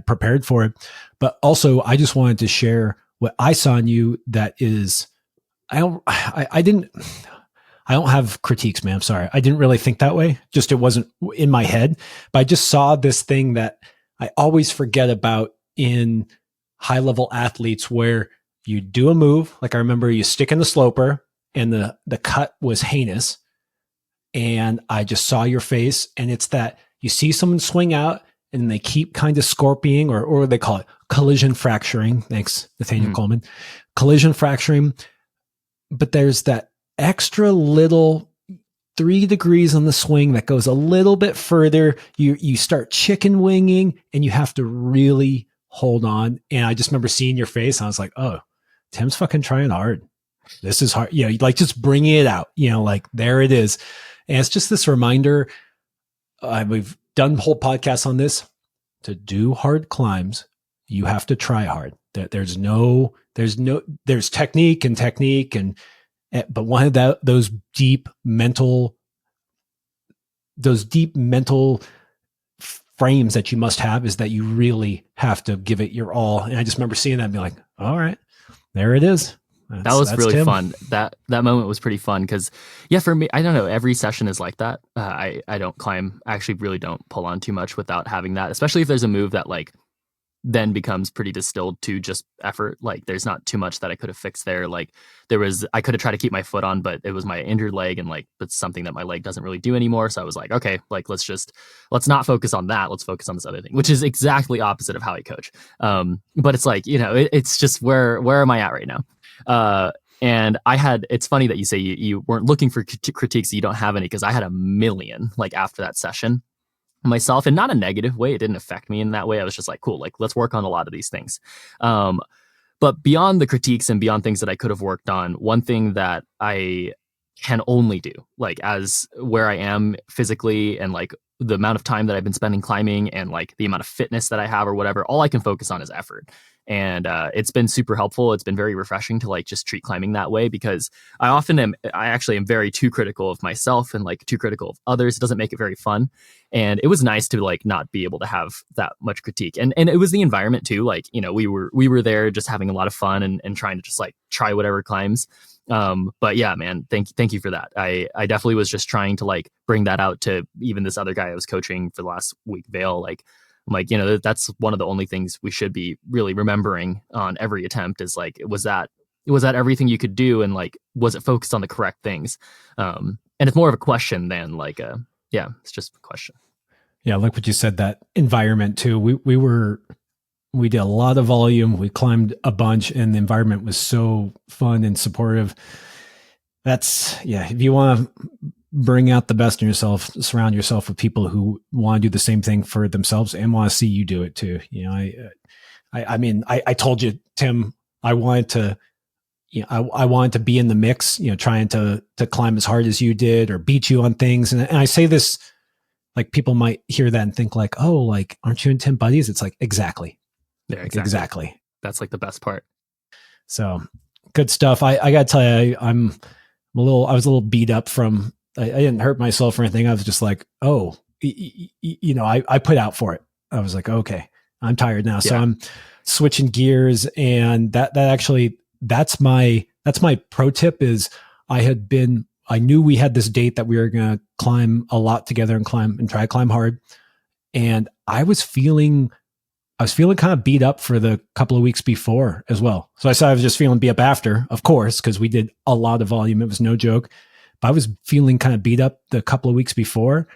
prepared for it. But also, I just wanted to share what I saw in you that is. I don't have critiques, man. I'm sorry. I didn't really think that way. Just, it wasn't in my head, but I just saw this thing that I always forget about in high level athletes, where you do a move. Like, I remember you stick in the sloper and the cut was heinous. And I just saw your face, and it's that you see someone swing out and they keep kind of scorpioning, or they call it collision fracturing. Thanks, Nathaniel Coleman. Collision fracturing. But there's that extra little 3 degrees on the swing that goes a little bit further. You start chicken winging, and you have to really hold on. And I just remember seeing your face, and I was like, oh, Tim's fucking trying hard. This is hard. Like, just bringing it out, like, there it is. And it's just this reminder. We've done whole podcasts on this. To do hard climbs, you have to try hard. There's technique, but one of those deep mental frames that you must have is that you really have to give it your all. And I just remember seeing that and being like, all right, there it is. That was really Tim. Fun. That moment was pretty fun because, yeah, for me, I don't know, every session is like that. I don't climb, actually really don't pull on too much without having that, especially if there's a move that, like, then becomes pretty distilled to just effort. Like, there's not too much that I could have fixed there. Like, I could have tried to keep my foot on, but it was my injured leg, and, like, it's something that my leg doesn't really do anymore. So I was like, okay, like, let's not focus on that. Let's focus on this other thing, which is exactly opposite of how I coach. But it's like, it's just where am I at right now? And it's funny that you say you weren't looking for critiques. You don't have any, because I had a million, like, after that session myself, and not a negative way. It didn't affect me in that way. I was just like, cool, like, let's work on a lot of these things. But beyond the critiques and beyond things that I could have worked on, one thing that I can only do, like, as where I am physically, and, like, the amount of time that I've been spending climbing, and, like, the amount of fitness that I have or whatever, all I can focus on is effort. And it's been super helpful. It's been very refreshing to, like, just treat climbing that way, because I actually am very too critical of myself and, like, too critical of others. It doesn't make it very fun. And it was nice to, like, not be able to have that much critique. And it was the environment too. Like, we were there just having a lot of fun and trying to just, like, try whatever climbs. But yeah, man, thank you for that. I definitely was just trying to, like, bring that out to even this other guy I was coaching for the last week, Vale. Like, I'm like, that's one of the only things we should be really remembering on every attempt is, like, was that everything you could do, and, like, was it focused on the correct things? And it's more of a question than, like, it's just a question. Yeah, like what you said, that environment too. We did a lot of volume. We climbed a bunch, and the environment was so fun and supportive. If you want to bring out the best in yourself, surround yourself with people who want to do the same thing for themselves and want to see you do it too. I told you, Tim, I wanted to be in the mix, trying to climb as hard as you did or beat you on things. And I say this, like, people might hear that and think, like, oh, like, aren't you and Tim buddies? It's like, exactly. Yeah, Exactly. That's like the best part. So good stuff. I got to tell you, I was a little beat up from, I didn't hurt myself or anything. I was just like, oh, I put out for it. I was like, okay, I'm tired now. So I'm switching gears, and that's my pro tip is I knew we had this date that we were going to climb a lot together and try to climb hard. And I was feeling kind of beat up for the couple of weeks before as well. So I said I was just feeling beat up after, of course, because we did a lot of volume. It was no joke. But I was feeling kind of beat up the couple of weeks before.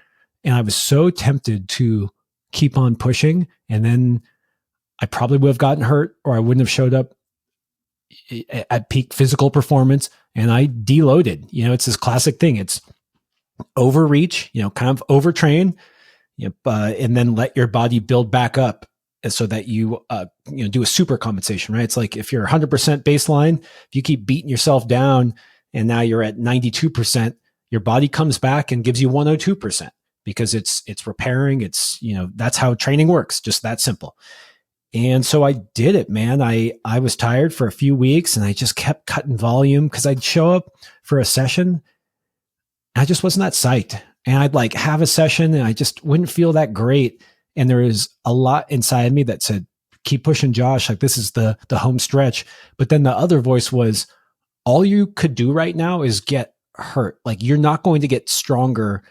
And I was so tempted to keep on pushing. And then I probably would have gotten hurt, or I wouldn't have showed up at peak physical performance. And I deloaded. It's this classic thing. It's overreach, kind of overtrain, and then let your body build back up so that you do a super compensation, right? It's like if you're 100% baseline, if you keep beating yourself down and now you're at 92%, your body comes back and gives you 102% because it's repairing. It's, that's how training works, just that simple. And so I did it, man. I was tired for a few weeks and I just kept cutting volume because I'd show up for a session. I just wasn't that psyched. And I'd like have a session and I just wouldn't feel that great. And there is a lot inside me that said, keep pushing, Josh. Like, this is the home stretch. But then the other voice was, all you could do right now is get hurt. Like, you're not going to get stronger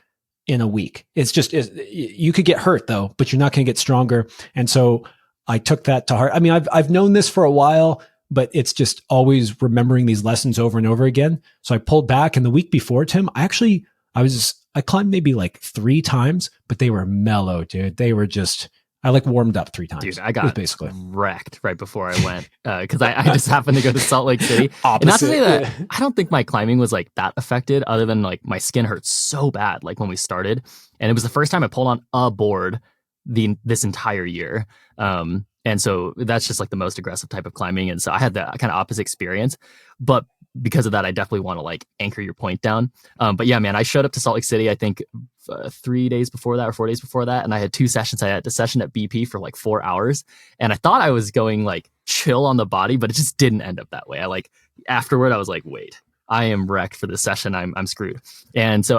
in a week. You could get hurt though, but you're not going to get stronger. And so I took that to heart. I mean, I've known this for a while, but it's just always remembering these lessons over and over again. So I pulled back, and the week before, Tim, I climbed maybe like 3 times, but they were mellow, dude. They were just, I like warmed up 3 times. Dude, I got basically wrecked right before I went because I just happened to go to Salt Lake City. And not to say that I don't think my climbing was like that affected, other than like my skin hurt so bad like when we started. And it was the first time I pulled on a board this entire year. And so that's just like the most aggressive type of climbing. And so I had that kind of opposite experience. But because of that, I definitely want to like anchor your point down. But yeah, man, I showed up to Salt Lake City, I think 3 days before that or 4 days before that. And I had 2 sessions. I had a session at BP for like 4 hours. And I thought I was going like chill on the body, but it just didn't end up that way. Afterward, I was like, wait, I am wrecked for this session. I'm screwed. And so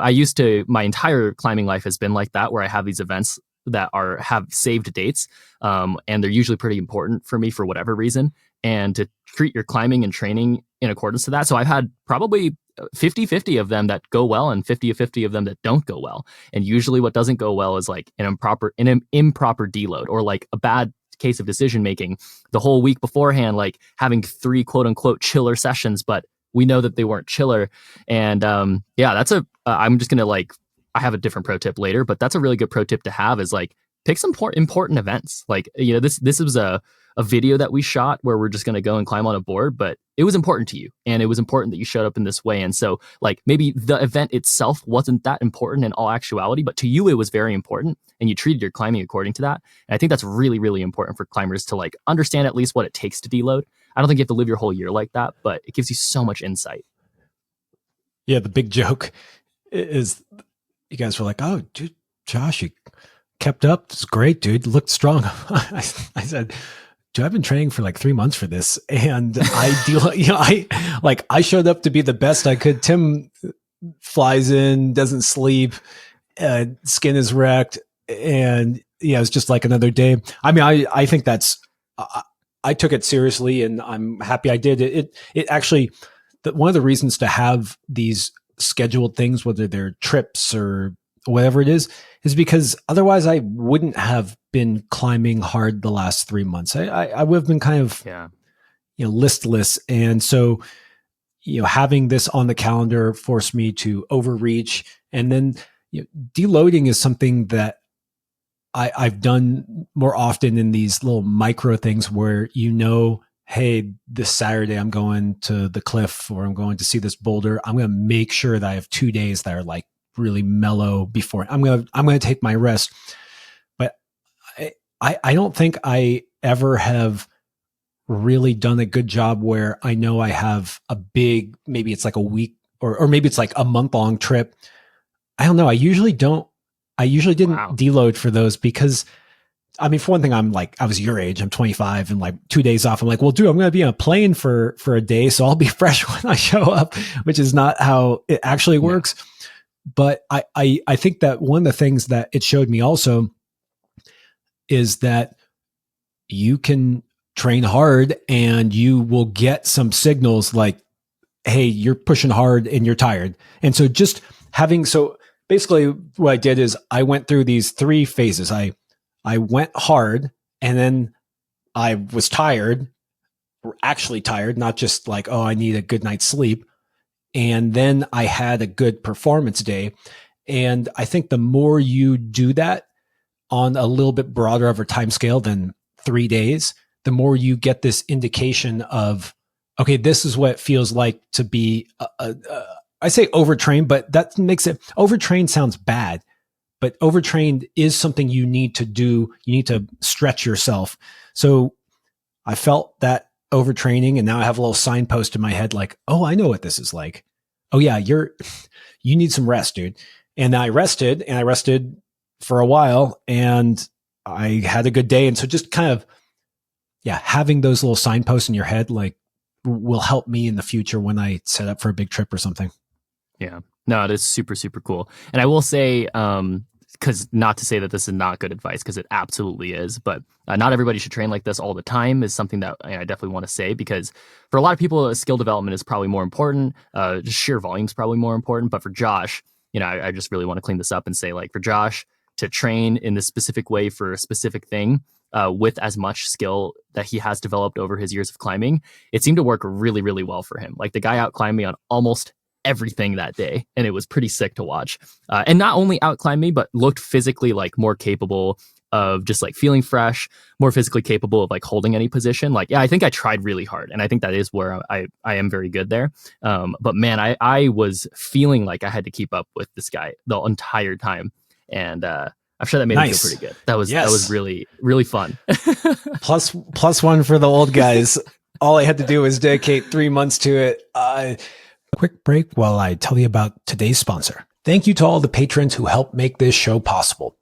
my entire climbing life has been like that, where I have these events that have saved dates. And they're usually pretty important for me for whatever reason. And to treat your climbing and training in accordance to that. So I've had probably 50-50 of them that go well and 50-50 of them that don't go well. And usually what doesn't go well is like an improper deload, or like a bad case of decision making the whole week beforehand, like having 3 quote unquote chiller sessions, but we know that they weren't chiller. And that's I'm just going to I have a different pro tip later, but that's a really good pro tip to have, is like pick some important events. Like, this was a video that we shot where we're just going to go and climb on a board, but it was important to you. And it was important that you showed up in this way. And so like maybe the event itself wasn't that important in all actuality, but to you, it was very important. And you treated your climbing according to that. And I think that's really, really important for climbers to like understand at least what it takes to deload. I don't think you have to live your whole year like that, but it gives you so much insight. Yeah. The big joke is you guys were like, oh, dude, Josh, you kept up. It's great, dude. Looked strong. I said, dude, I've been training for like 3 months for this. And I showed up to be the best I could. Tim flies in, doesn't sleep, skin is wrecked. And it's just like another day. I mean, I think I took it seriously, and I'm happy I did it. It actually, one of the reasons to have these scheduled things, whether they're trips or whatever it is because otherwise I wouldn't have been climbing hard the last 3 months. I would have been kind of, listless. And so, having this on the calendar forced me to overreach. And then deloading is something that I've done more often in these little micro things where, hey, this Saturday I'm going to the cliff, or I'm going to see this boulder. I'm going to make sure that I have 2 days that are like really mellow before I'm going to take my rest. But I don't think I ever have really done a good job where I know I have a big, maybe it's like a week or maybe it's like a month-long trip. I don't know. I usually didn't deload for those because I mean, for one thing, I was your age, I'm 25 and like 2 days off. I'm like, well, dude, I'm going to be on a plane for a day. So I'll be fresh when I show up, which is not how it actually works. But I think that one of the things that it showed me also is that you can train hard and you will get some signals like, hey, you're pushing hard and you're tired. And so so basically what I did is I went through these 3 phases. I went hard and then I was tired, actually tired, not just like, oh, I need a good night's sleep. And then I had a good performance day. And I think the more you do that on a little bit broader of a time scale than 3 days, the more you get this indication of, okay, this is what it feels like to be, I say overtrained, but that makes it, overtrained sounds bad. But overtrained is something you need to do. You need to stretch yourself. So I felt that overtraining, and now I have a little signpost in my head like, oh, I know what this is like. Oh yeah, you need some rest, dude. And I rested for a while and I had a good day. And so just kind of, having those little signposts in your head, like, will help me in the future when I set up for a big trip or something. Yeah. No, it is super, super cool. And I will say, because not to say that this is not good advice, because it absolutely is, but not everybody should train like this all the time is something that I definitely want to say, because for a lot of people, skill development is probably more important. Just sheer volume is probably more important. But for Josh, I just really want to clean this up and say, like, for Josh to train in this specific way for a specific thing, with as much skill that he has developed over his years of climbing, it seemed to work really, really well for him. Like, the guy out-climbed me on almost everything that day, and it was pretty sick to watch. And not only out-climbed me, but looked physically like more capable of just like feeling fresh, more physically capable of like holding any position. Like, I think I tried really hard, and I think that is where I am very good there. But man, I was feeling like I had to keep up with this guy the entire time, and I'm sure that made me feel pretty good. That was really, really fun. plus one for the old guys. All I had to do was dedicate 3 months to it. Quick break while I tell you about today's sponsor. Thank you to all the patrons who help make this show possible.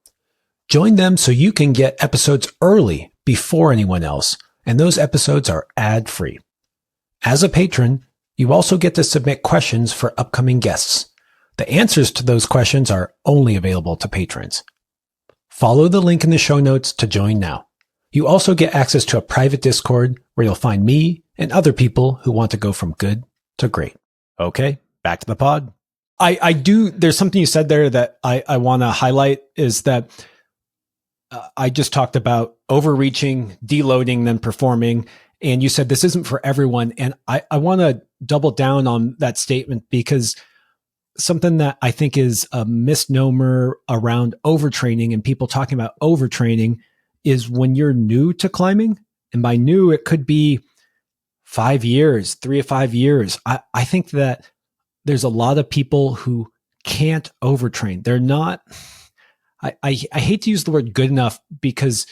Join them so you can get episodes early before anyone else, and those episodes are ad-free. As a patron, you also get to submit questions for upcoming guests. The answers to those questions are only available to patrons. Follow the link in the show notes to join now. You also get access to a private Discord where you'll find me and other people who want to go from good to great. Okay, back to the pod. There's something you said there that I want to highlight, is that I just talked about overreaching, deloading, then performing. And you said this isn't for everyone. And I want to double down on that statement, because something that I think is a misnomer around overtraining and people talking about overtraining is when you're new to climbing. And by new, it could be 5 years, 3 to 5 years. I think that there's a lot of people who can't overtrain. They're not, I hate to use the word good enough, because,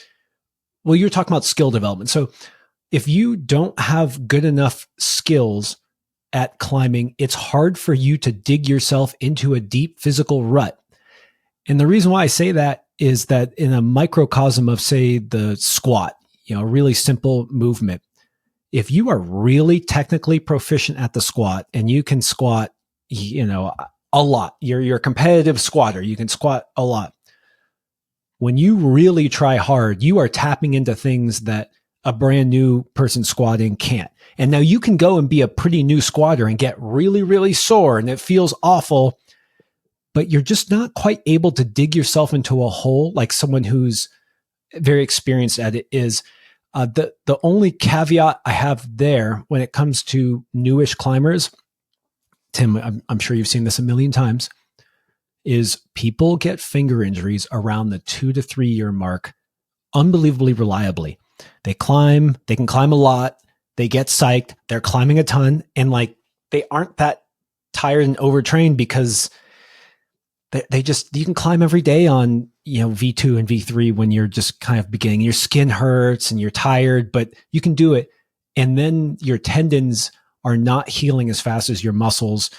well, you're talking about skill development. So if you don't have good enough skills at climbing, it's hard for you to dig yourself into a deep physical rut. And the reason why I say that is that in a microcosm of, say, the squat, a really simple movement, if you are really technically proficient at the squat and you can squat, a lot, you're a competitive squatter, you can squat a lot. When you really try hard, you are tapping into things that a brand new person squatting can't. And now you can go and be a pretty new squatter and get really, really sore and it feels awful, but you're just not quite able to dig yourself into a hole like someone who's very experienced at it is. The only caveat I have there when it comes to newish climbers, Tim, I'm sure you've seen this a million times, is people get finger injuries around the 2 to 3 year mark unbelievably reliably. They can climb a lot, they get psyched, they're climbing a ton, and like they aren't that tired and overtrained because you can climb every day on, V2 and V3 when you're just kind of beginning. Your skin hurts and you're tired, but you can do it. And then your tendons are not healing as fast as your muscles.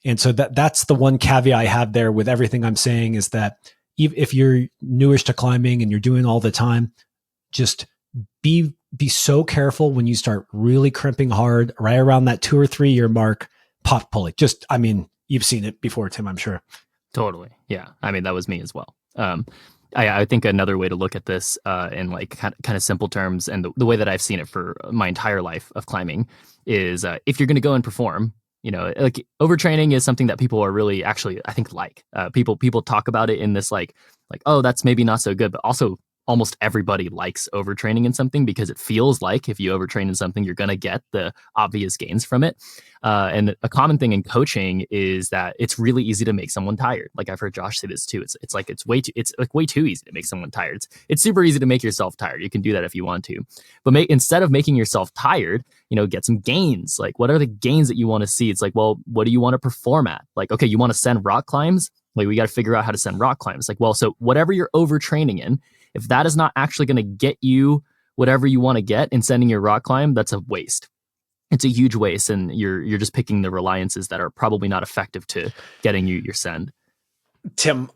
And so that's the one caveat I have there with everything I'm saying, is that if you're newish to climbing and you're doing all the time, just be so careful when you start really crimping hard right around that 2 or 3 year mark. Pop pull it. Just, I mean, you've seen it before, Tim, I'm sure. Totally. Yeah. I mean, that was me as well. I think another way to look at this in like kind of simple terms, and the way that I've seen it for my entire life of climbing is if you're going to go and perform, like overtraining is something that people are really actually, I think, people talk about it in this like, oh, that's maybe not so good, but also almost everybody likes overtraining in something because it feels like if you overtrain in something, you're going to get the obvious gains from it. And a common thing in coaching is that it's really easy to make someone tired. Like I've heard Josh say this too. It's way too easy to make someone tired. It's super easy to make yourself tired. You can do that if you want to, but instead of making yourself tired, get some gains. Like what are the gains that you want to see? It's like, well, what do you want to perform at? Like, okay, you want to send rock climbs? Like we got to figure out how to send rock climbs. Like, well, so whatever you're overtraining in, if that is not actually going to get you whatever you want to get in sending your rock climb, that's a waste. It's a huge waste, and you're just picking the reliances that are probably not effective to getting you your send. Tim,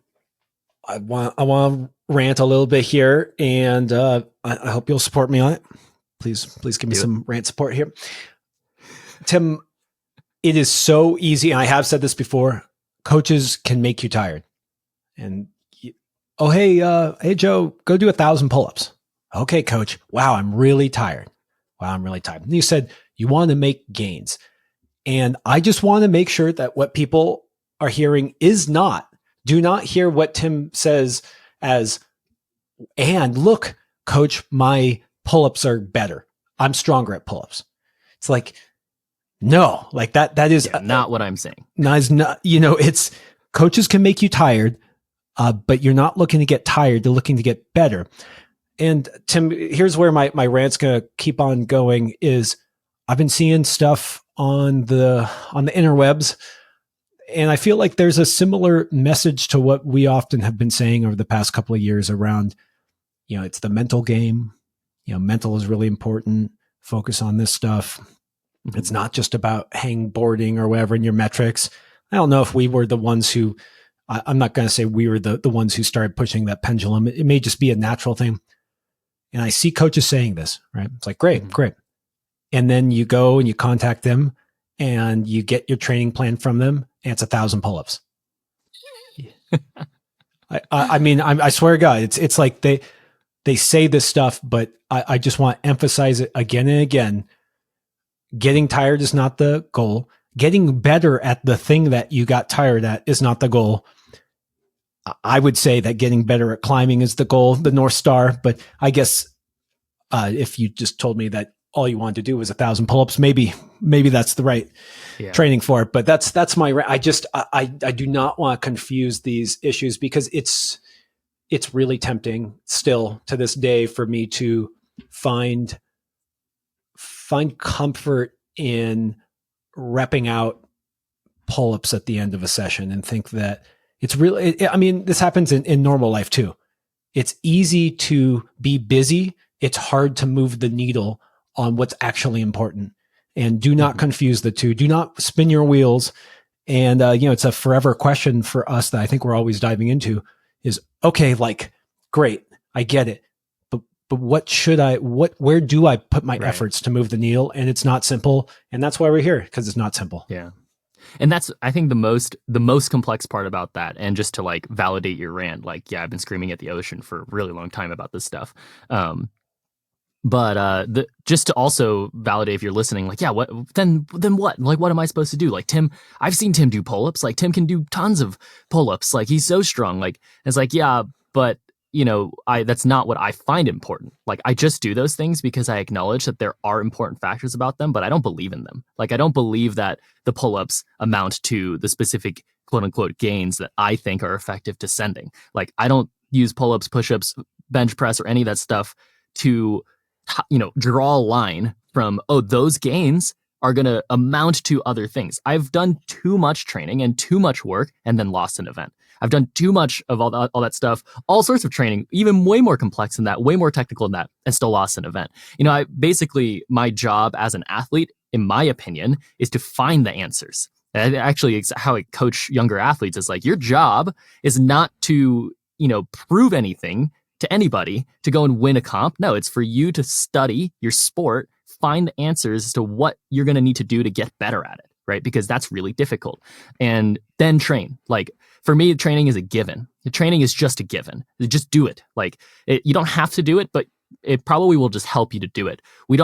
I want to rant a little bit here, and I hope you'll support me on it. Please give me some rant support here. Tim, it is so easy, and I have said this before, coaches can make you tired. And hey Joe, go do 1,000 pull-ups. Okay, coach. Wow, I'm really tired. And you said you want to make gains. And I just want to make sure that what people are hearing do not hear what Tim says as, and look, coach, my pull-ups are better. I'm stronger at pull-ups. It's like, no, like that is not what I'm saying. No, it's not, it's coaches can make you tired. But you're not looking to get tired. You're looking to get better. And Tim, here's where my rant's going to keep on going is I've been seeing stuff on the interwebs, and I feel like there's a similar message to what we often have been saying over the past couple of years around, it's the mental game. Mental is really important. Focus on this stuff. Mm-hmm. It's not just about hangboarding or whatever in your metrics. I don't know if we were the ones who, I'm not going to say we were the ones who started pushing that pendulum. It may just be a natural thing. And I see coaches saying this, right? It's like, great. And then you go and you contact them and you get your training plan from them, and it's 1,000 pull-ups. I mean, I swear to God, it's like they say this stuff, but I just want to emphasize it again and again. Getting tired is not the goal. Getting better at the thing that you got tired at is not the goal. I would say that getting better at climbing is the goal, the North Star. But I guess if you just told me that all you wanted to do was 1,000 pull-ups, maybe that's the right training for it. But that's my. I do not want to confuse these issues because it's really tempting still to this day for me to find comfort in repping out pull-ups at the end of a session and think that it's really, I mean, this happens in normal life too. It's easy to be busy. It's hard to move the needle on what's actually important. And do not confuse the two. Do not spin your wheels. And, it's a forever question for us that I think we're always diving into is, okay, like, great, I get it. But where do I put my efforts to move the needle? And it's not simple. And that's why we're here, because it's not simple. Yeah. And that's, I think, the most complex part about that. And just to like validate your rant, like, yeah, I've been screaming at the ocean for a really long time about this stuff. But just to also validate if you're listening, like, yeah, what then what? Like, what am I supposed to do? Like, Tim, I've seen Tim do pull-ups. Like, Tim can do tons of pull-ups. Like, he's so strong. Like, it's like, yeah, but that's not what I find important. Like, I just do those things because I acknowledge that there are important factors about them, but I don't believe in them. Like, I don't believe that the pull-ups amount to the specific quote unquote gains that I think are effective to sending. Like, I don't use pull-ups, push-ups, bench press, or any of that stuff to, draw a line from, oh, those gains are going to amount to other things. I've done too much training and too much work and then lost an event. I've done too much of all that stuff, all sorts of training, even way more complex than that, way more technical than that, and still lost an event. My job as an athlete, in my opinion, is to find the answers. And actually, it's how I coach younger athletes is like, your job is not to, prove anything to anybody to go and win a comp. No, it's for you to study your sport, find the answers as to what you're going to need to do to get better at it, right? Because that's really difficult. And then train. Like for me, training is a given. The training is just a given. Just do it. You don't have to do it, but it probably will just help you to do it. We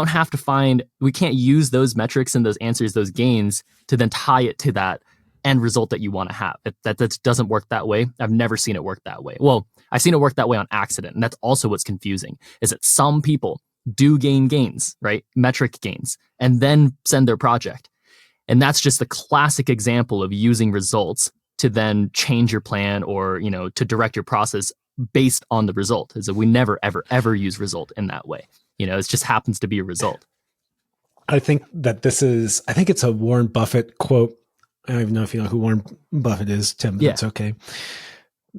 can't use those metrics and those answers, those gains, to then tie it to that end result that you want to have. That doesn't work that way. I've never seen it work that way. Well, I've seen it work that way on accident. And that's also what's confusing, is that some people do gain gains, right? Metric gains, and then send their project. And that's just the classic example of using results to then change your plan or, to direct your process based on the result. Is that we never, ever, ever use result in that way. It just happens to be a result. I think it's a Warren Buffett quote. I don't even know if you know who Warren Buffett is, Tim, but That's okay.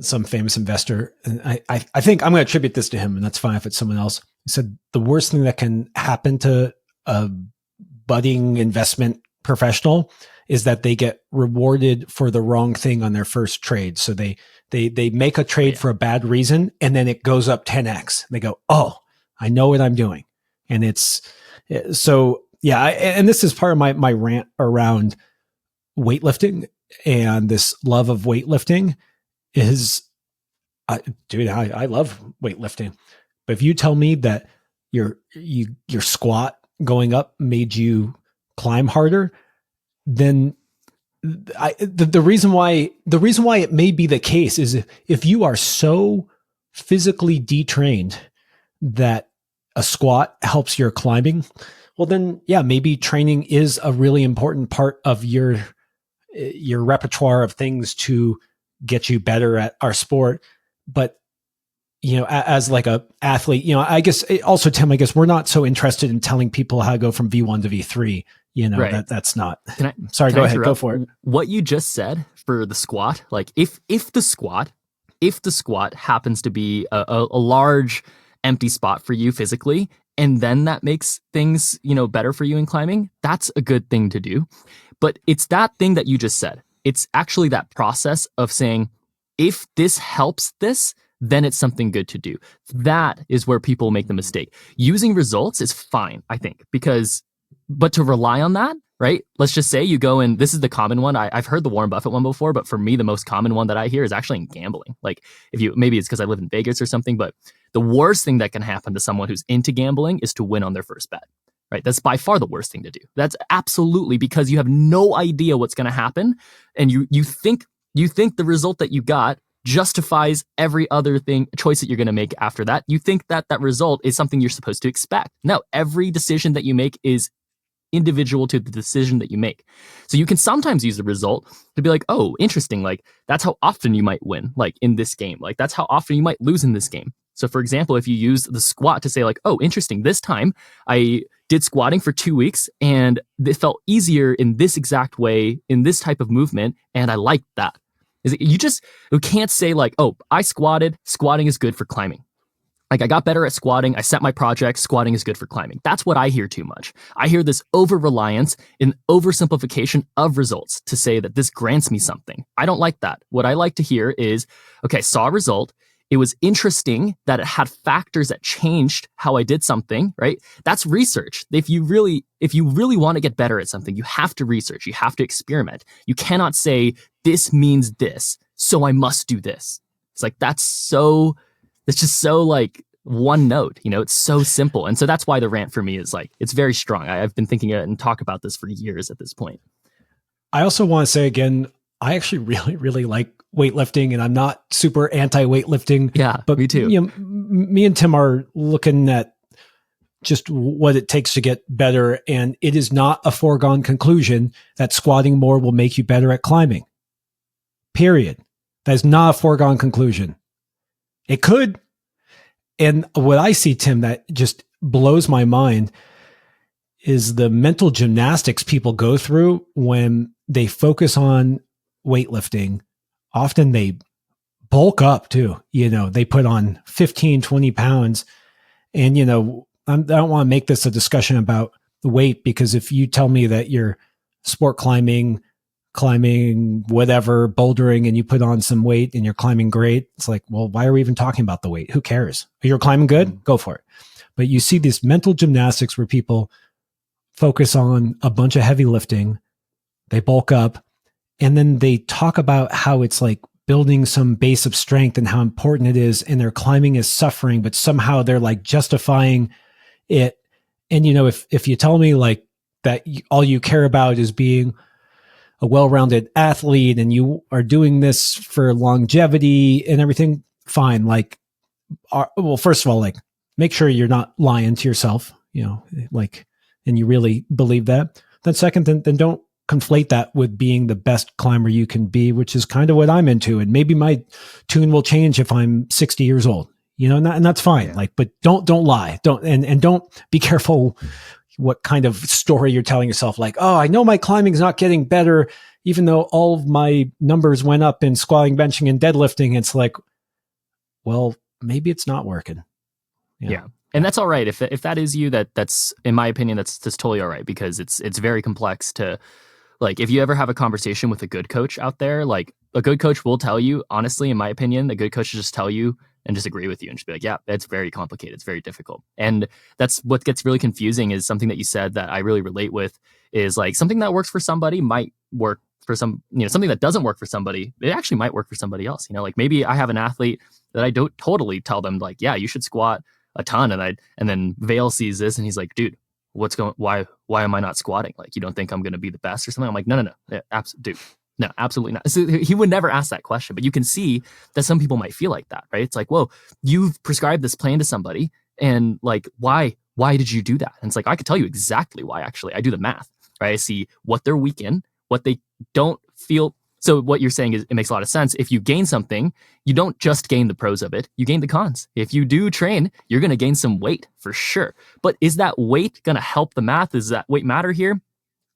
Some famous investor. And I think I'm going to attribute this to him, and that's fine if it's someone else. He said the worst thing that can happen to a budding investment professional is that they get rewarded for the wrong thing on their first trade. So they make a trade for a bad reason, and then it goes up 10x. They go, oh, I know what I'm doing. And it's so, yeah. And this is part of my rant around weightlifting, and this love of weightlifting is, I love weightlifting. But if you tell me that your squat going up made you climb harder, then the reason why it may be the case is if you are so physically detrained that a squat helps your climbing, well then, yeah, maybe training is a really important part of your repertoire of things to get you better at our sport. But as like a athlete, I guess also, Tim, we're not so interested in telling people how to go from V1 to V3. Right. That's not. Sorry, go ahead. Go for it. What you just said for the squat, like if the squat happens to be a large empty spot for you physically, and then that makes things, better for you in climbing, that's a good thing to do. But it's that thing that you just said. It's actually that process of saying, if this helps this, then it's something good to do. That is where people make the mistake. Using results is fine, I think, but to rely on that, right? Let's just say you go and this is the common one. I've heard the Warren Buffett one before, but for me, the most common one that I hear is actually in gambling. Like maybe it's because I live in Vegas or something, but the worst thing that can happen to someone who's into gambling is to win on their first bet, right? That's by far the worst thing to do. That's absolutely because you have no idea what's going to happen. And you think the result that you got justifies every other choice that you're going to make after that. You think that result is something you're supposed to expect. No, every decision that you make is individual to the decision that you make. So you can sometimes use the result to be like, oh, interesting. Like that's how often you might win, like in this game. Like that's how often you might lose in this game. So for example, if you use the squat to say like, oh, interesting. This time I did squatting for 2 weeks and it felt easier in this exact way, in this type of movement. And I liked that. You can't say like, oh, I squatted. Squatting is good for climbing. Like I got better at squatting. I set my project. Squatting is good for climbing. That's what I hear too much. I hear this over-reliance and oversimplification of results to say that this grants me something. I don't like that. What I like to hear is, okay, saw a result. It was interesting that it had factors that changed how I did something, right? That's research. If you really want to get better at something, you have to research. You have to experiment. You cannot say, this means this, so I must do this. It's like, it's just so like one note, it's so simple. And so that's why the rant for me is like, it's very strong. I've been thinking and talk about this for years at this point. I also want to say again, I actually really, really like weightlifting, and I'm not super anti-weightlifting. Yeah, but me too. Me and Tim are looking at just what it takes to get better. And it is not a foregone conclusion that squatting more will make you better at climbing. Period. That is not a foregone conclusion. It could. And what I see, Tim, that just blows my mind is the mental gymnastics people go through when they focus on weightlifting. Often they bulk up too. They put on 15, 20 pounds. And, I don't want to make this a discussion about the weight, because if you tell me that you're sport climbing climbing whatever, bouldering, and you put on some weight and you're climbing great. It's like, well, why are we even talking about the weight? Who cares? You're climbing good? Go for it. But you see this mental gymnastics where people focus on a bunch of heavy lifting, they bulk up, and then they talk about how it's like building some base of strength and how important it is, and their climbing is suffering, but somehow they're like justifying it. And, you know, if you tell me like that all you care about is being a well-rounded athlete and you are doing this for longevity and everything, fine. Like, well, first of all, like, make sure you're not lying to yourself, you know, like, and you really believe that. Then second, then don't conflate that with being the best climber you can be, which is kind of what I'm into. And maybe my tune will change if I'm 60 years old, you know, and that's fine. Like, but don't lie. And don't be careful what kind of story you're telling yourself. Like, oh, I know my climbing's not getting better, even though all of my numbers went up in squatting, benching, and deadlifting. It's like, well, maybe it's not working. Yeah. And that's all right. If that is you, that's in my opinion, that's totally all right, because it's very complex to, like, if you ever have a conversation with a good coach out there, like a good coach will tell you, honestly, in my opinion, the good coach will just tell you and just agree with you and just be like, yeah, it's very complicated. It's very difficult. And that's what gets really confusing, is something that you said that I really relate with, is like something that works for somebody might work for some, you know, something that doesn't work for somebody, it actually might work for somebody else. You know, like maybe I have an athlete that I don't totally tell them like, yeah, you should squat a ton. And then Vale sees this and he's like, dude, why am I not squatting? Like, you don't think I'm going to be the best or something? I'm like, no. Yeah, dude, no, absolutely not. So he would never ask that question, but you can see that some people might feel like that, right? It's like, whoa, you've prescribed this plan to somebody, and like, why did you do that? And it's like, I could tell you exactly why. Actually, I do the math, right? I see what they're weak in, what they don't feel. So what you're saying is, it makes a lot of sense. If you gain something, you don't just gain the pros of it, you gain the cons. If you do train, you're going to gain some weight for sure. But is that weight going to help the math? Does that weight matter here?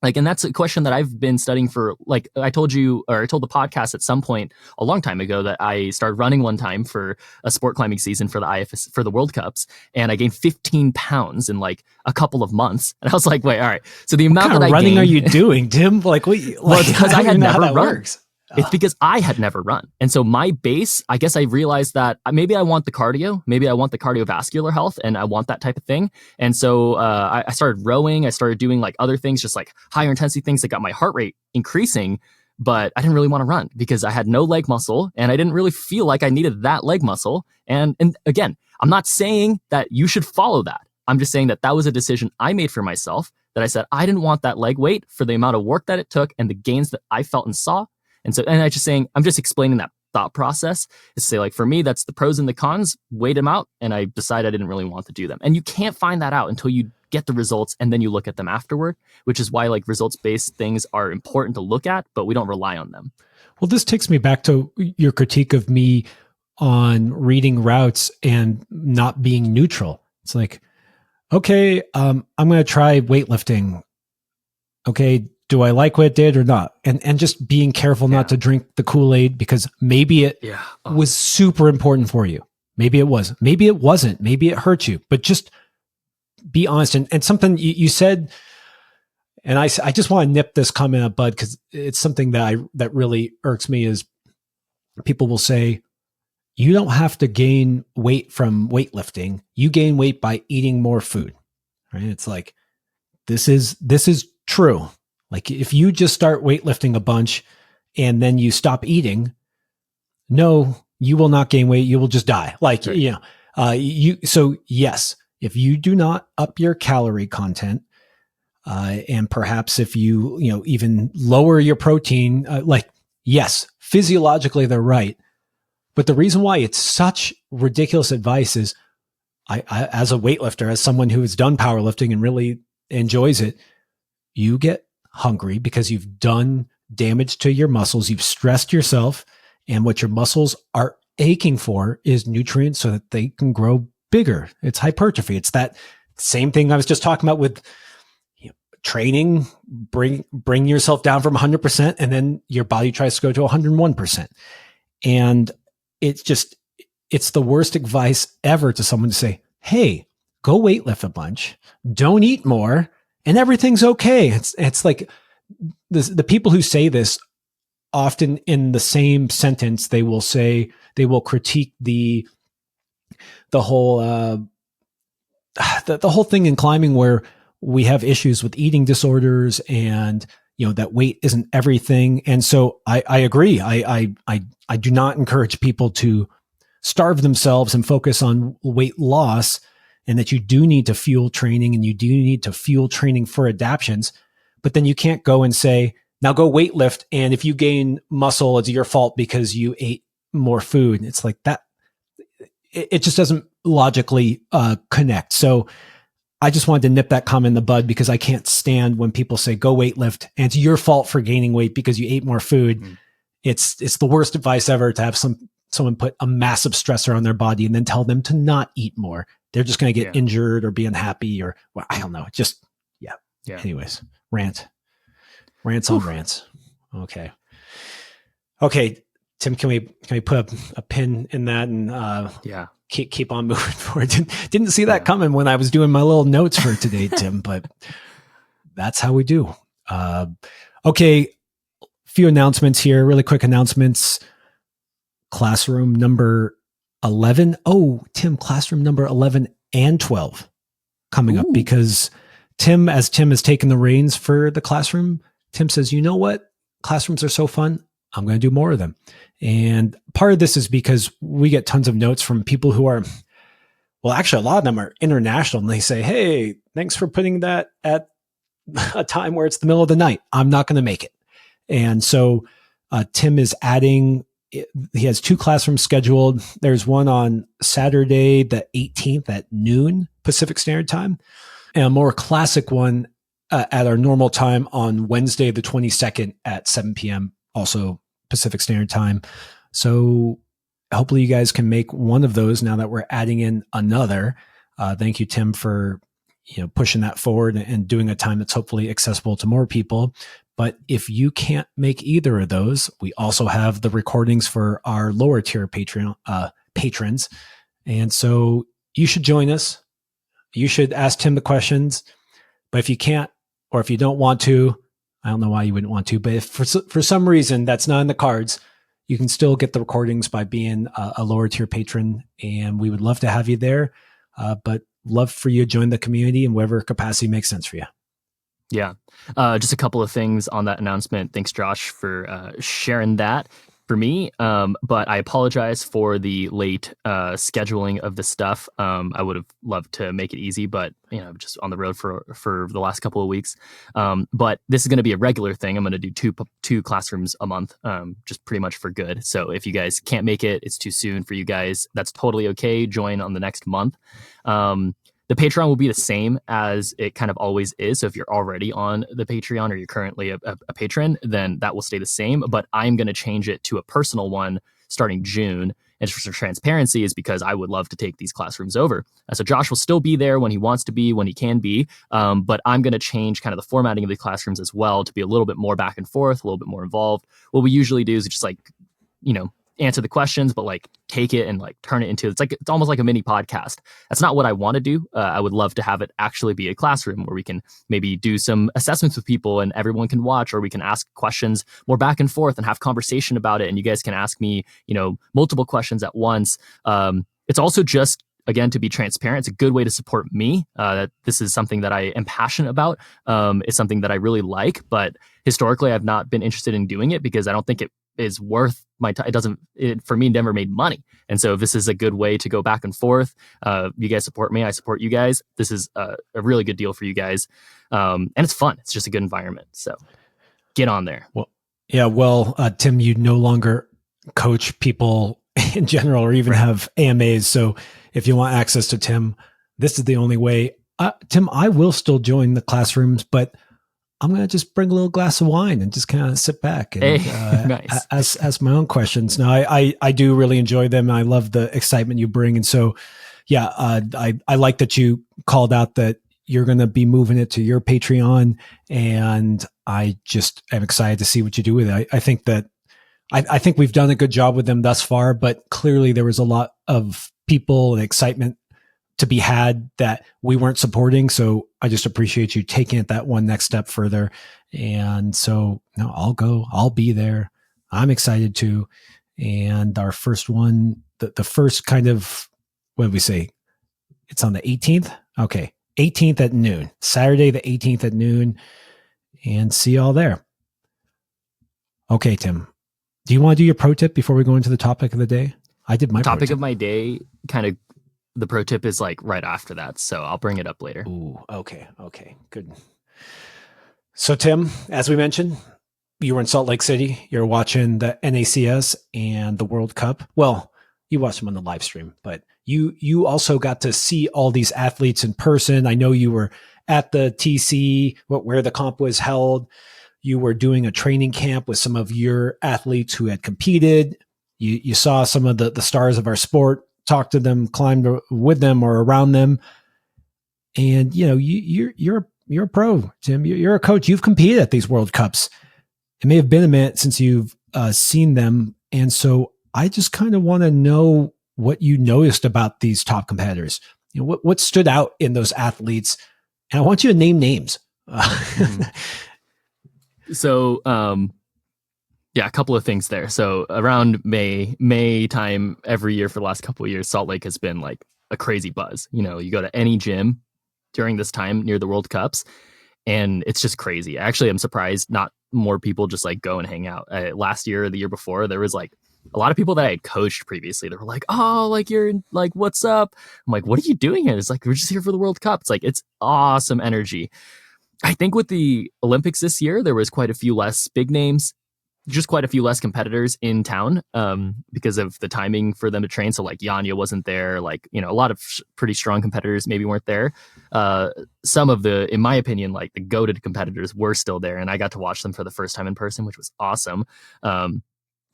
Like, and that's a question that I've been studying for, like, I told the podcast at some point a long time ago that I started running one time for a sport climbing season for the IFS, for the World Cups. And I gained 15 pounds in like a couple of months. And I was like, wait, all right. So the amount that I running gained, are you doing, Tim? Like, well, because I had never run. Works. It's because I had never run. And so my base, I guess I realized that maybe I want the cardio, maybe I want the cardiovascular health, and I want that type of thing. And so I started rowing. I started doing like other things, just like higher intensity things that got my heart rate increasing. But I didn't really want to run because I had no leg muscle and I didn't really feel like I needed that leg muscle. And again, I'm not saying that you should follow that. I'm just saying that was a decision I made for myself, that I said I didn't want that leg weight for the amount of work that it took and the gains that I felt and saw. And I'm just explaining that thought process, is to say, like, for me, that's the pros and the cons, weighed them out, and I decided I didn't really want to do them. And you can't find that out until you get the results and then you look at them afterward, which is why like results-based things are important to look at, but we don't rely on them. Well, this takes me back to your critique of me on reading routes and not being neutral. It's like, okay, I'm going to try weightlifting. Okay, do I like what it did or not? And just being careful not to drink the Kool-Aid, because maybe it was super important for you. Maybe it was. Maybe it wasn't. Maybe it hurt you. But just be honest. And something you said, and I just want to nip this comment in the bud, because it's something that really irks me, is people will say, you don't have to gain weight from weightlifting. You gain weight by eating more food. Right? It's like, this is true. Like, if you just start weightlifting a bunch and then you stop eating, no, you will not gain weight. You will just die. Like, right. So yes, if you do not up your calorie content, and perhaps if you even lower your protein, yes, physiologically they're right. But the reason why it's such ridiculous advice is, I as a weightlifter, as someone who has done powerlifting and really enjoys it, you get hungry because you've done damage to your muscles. You've stressed yourself, and what your muscles are aching for is nutrients so that they can grow bigger. It's hypertrophy. It's that same thing I was just talking about with training. Bring yourself down from 100%, and then your body tries to go to 101%. And it's the worst advice ever to someone to say, hey, go weightlift a bunch, don't eat more, and everything's okay. It's like the people who say this often in the same sentence, they will critique the whole the whole thing in climbing where we have issues with eating disorders and that weight isn't everything. And so I agree. I do not encourage people to starve themselves and focus on weight loss, and that you do need to fuel training and you do need to fuel training for adaptions. But then you can't go and say, now go weightlift, and if you gain muscle, it's your fault because you ate more food. It's like that. It just doesn't logically connect. So I just wanted to nip that comment in the bud, because I can't stand when people say go weightlift and it's your fault for gaining weight because you ate more food. Mm. It's the worst advice ever to have someone put a massive stressor on their body and then tell them to not eat more. They're just going to get injured or be unhappy, or well, I don't know. Just yeah. Anyways, rants on rants. Okay. Tim, can we put a pin in that and keep on moving forward? Didn't see that coming when I was doing my little notes for today, Tim, but that's how we do. Okay. Few announcements here, really quick announcements. Classroom number 11. Oh, Tim, classroom number 11 and 12 coming up, because Tim has taken the reins for the classroom. Tim says, you know what? Classrooms are so fun. I'm going to do more of them. And part of this is because we get tons of notes from people who are, well, actually a lot of them are international, and they say, hey, thanks for putting that at a time where it's the middle of the night. I'm not going to make it. And so Tim is adding, he has 2 classrooms scheduled. There's one on Saturday, the 18th at noon Pacific Standard Time, and a more classic one at our normal time on Wednesday, the 22nd at 7 p.m. also Pacific Standard Time. So hopefully you guys can make one of those now that we're adding in another. Thank you, Tim, for pushing that forward and doing a time that's hopefully accessible to more people. But if you can't make either of those, we also have the recordings for our lower tier patrons. And so you should join us. You should ask Tim the questions. But if you can't, or if you don't want to, I don't know why you wouldn't want to, but if for some reason that's not in the cards, you can still get the recordings by being a lower tier patron. And we would love to have you there, but love for you to join the community in whatever capacity makes sense for you. Yeah. Just a couple of things on that announcement. Thanks, Josh, for sharing that for me. But I apologize for the late scheduling of the stuff. I would have loved to make it easy, but just on the road for the last couple of weeks. But this is going to be a regular thing. I'm going to do two classrooms a month, just pretty much for good. So if you guys can't make it, it's too soon for you guys. That's totally okay. Join on the next month. The Patreon will be the same as it kind of always is. So if you're already on the Patreon or you're currently a patron, then that will stay the same. But I'm going to change it to a personal one starting June. And just for transparency is because I would love to take these classrooms over. So Josh will still be there when he wants to be, when he can be. But I'm going to change kind of the formatting of the classrooms as well to be a little bit more back and forth, a little bit more involved. What we usually do is just answer the questions, but take it and turn it into, it's almost like a mini podcast. That's not what I want to do. I would love to have it actually be a classroom where we can maybe do some assessments with people and everyone can watch, or we can ask questions more back and forth and have conversation about it. And you guys can ask me, multiple questions at once. It's also just, again, to be transparent, it's a good way to support me. This is something that I am passionate about. It's something that I really like, but historically I've not been interested in doing it because I don't think it is worth my time. It for me never made money. And so if this is a good way to go back and forth, you guys support me, I support you guys. This is a really good deal for you guys. And it's fun. It's just a good environment. So get on there. Well, yeah. Well, Tim, you no longer coach people in general or even have AMAs. So if you want access to Tim, this is the only way. Tim, I will still join the classrooms, but I'm going to just bring a little glass of wine and just kind of sit back and nice. ask my own questions. Now, I do really enjoy them. I love the excitement you bring. And so, yeah, I like that you called out that you're going to be moving it to your Patreon. And I just am excited to see what you do with it. I think that I think we've done a good job with them thus far, but clearly there was a lot of people and excitement to be had that we weren't supporting. So I just appreciate you taking it that one next step further. And so I'll be there. I'm excited too. And our first one, the first kind of, what did we say? It's on the 18th. Okay. 18th at noon, Saturday, the 18th at noon, and see y'all there. Okay, Tim, do you want to do your pro tip before we go into the topic of the day? I did my topic of my day. Kind of the pro tip is like right after that, so I'll bring it up later. Ooh, okay, good. So Tim, as we mentioned, you were in Salt Lake City. You're watching the NACS and the World Cup. Well, you watched them on the live stream, but you also got to see all these athletes in person. I know you were at the TC, where the comp was held. You were doing a training camp with some of your athletes who had competed. You saw some of the stars of our sport, talked to them, climbed with them or around them. And you're a pro, Tim. You're a coach. You've competed at these World Cups. It may have been a minute since you've seen them. And so I just kind of want to know what you noticed about these top competitors. What stood out in those athletes? And I want you to name names. So, yeah, a couple of things there. So around May time every year for the last couple of years, Salt Lake has been like a crazy buzz. You go to any gym during this time near the World Cups, and it's just crazy. Actually, I'm surprised not more people just like go and hang out. Last year or the year before, there was like a lot of people that I had coached previously. They were like, "Oh, like you're like, what's up?" I'm like, "What are you doing here?" It's like, "We're just here for the World Cup." It's like, it's awesome energy. I think with the Olympics this year, there was quite a few less big names, just quite a few less competitors in town because of the timing for them to train. So like Yanya wasn't there. Like, a lot of pretty strong competitors maybe weren't there. Some of the, in my opinion, like the goated competitors were still there. And I got to watch them for the first time in person, which was awesome.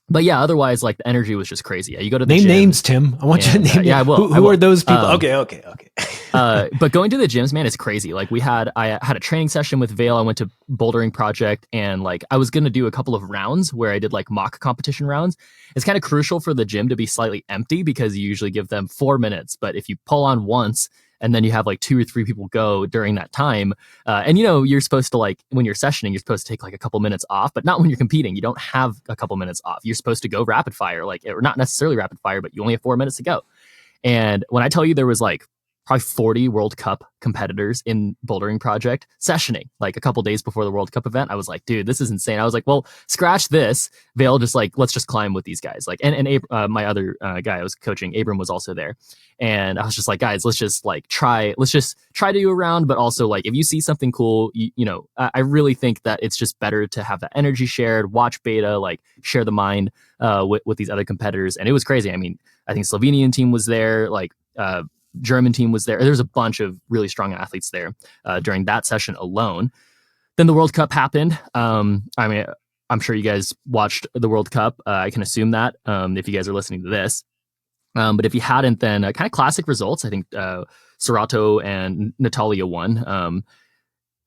But yeah, otherwise, like the energy was just crazy. Yeah, you go to the name gym, names, Tim. I want you to name. Yeah, I will. Who are those people? Okay. But going to the gyms, man, it's crazy. Like I had a training session with Vale. I went to Bouldering Project, and like I was gonna do a couple of rounds where I did like mock competition rounds. It's kind of crucial for the gym to be slightly empty because you usually give them 4 minutes. But if you pull on once, and then you have like 2 or 3 people go during that time. And you're supposed to like, when you're sessioning, you're supposed to take like a couple minutes off, but not when you're competing. You don't have a couple minutes off. You're supposed to go rapid fire, or not necessarily rapid fire, but you only have 4 minutes to go. And when I tell you there was like probably 40 World Cup competitors in Bouldering Project sessioning like a couple days before the World Cup event, I was like, dude, this is insane. I was like, well, scratch this. Vale just like, let's just climb with these guys. Like, and my other guy I was coaching, Abram, was also there. And I was just like, guys, let's just try to do a round. But also like, if you see something cool, I really think that it's just better to have that energy shared, watch beta, like share the mind with these other competitors. And it was crazy. I mean, I think Slovenian team was there, like German team was there. There's a bunch of really strong athletes there during that session alone. Then the World Cup happened. I mean, I'm sure you guys watched the World Cup. I can assume that if you guys are listening to this. But if you hadn't, then kind of classic results. I think Serato and Natalia won.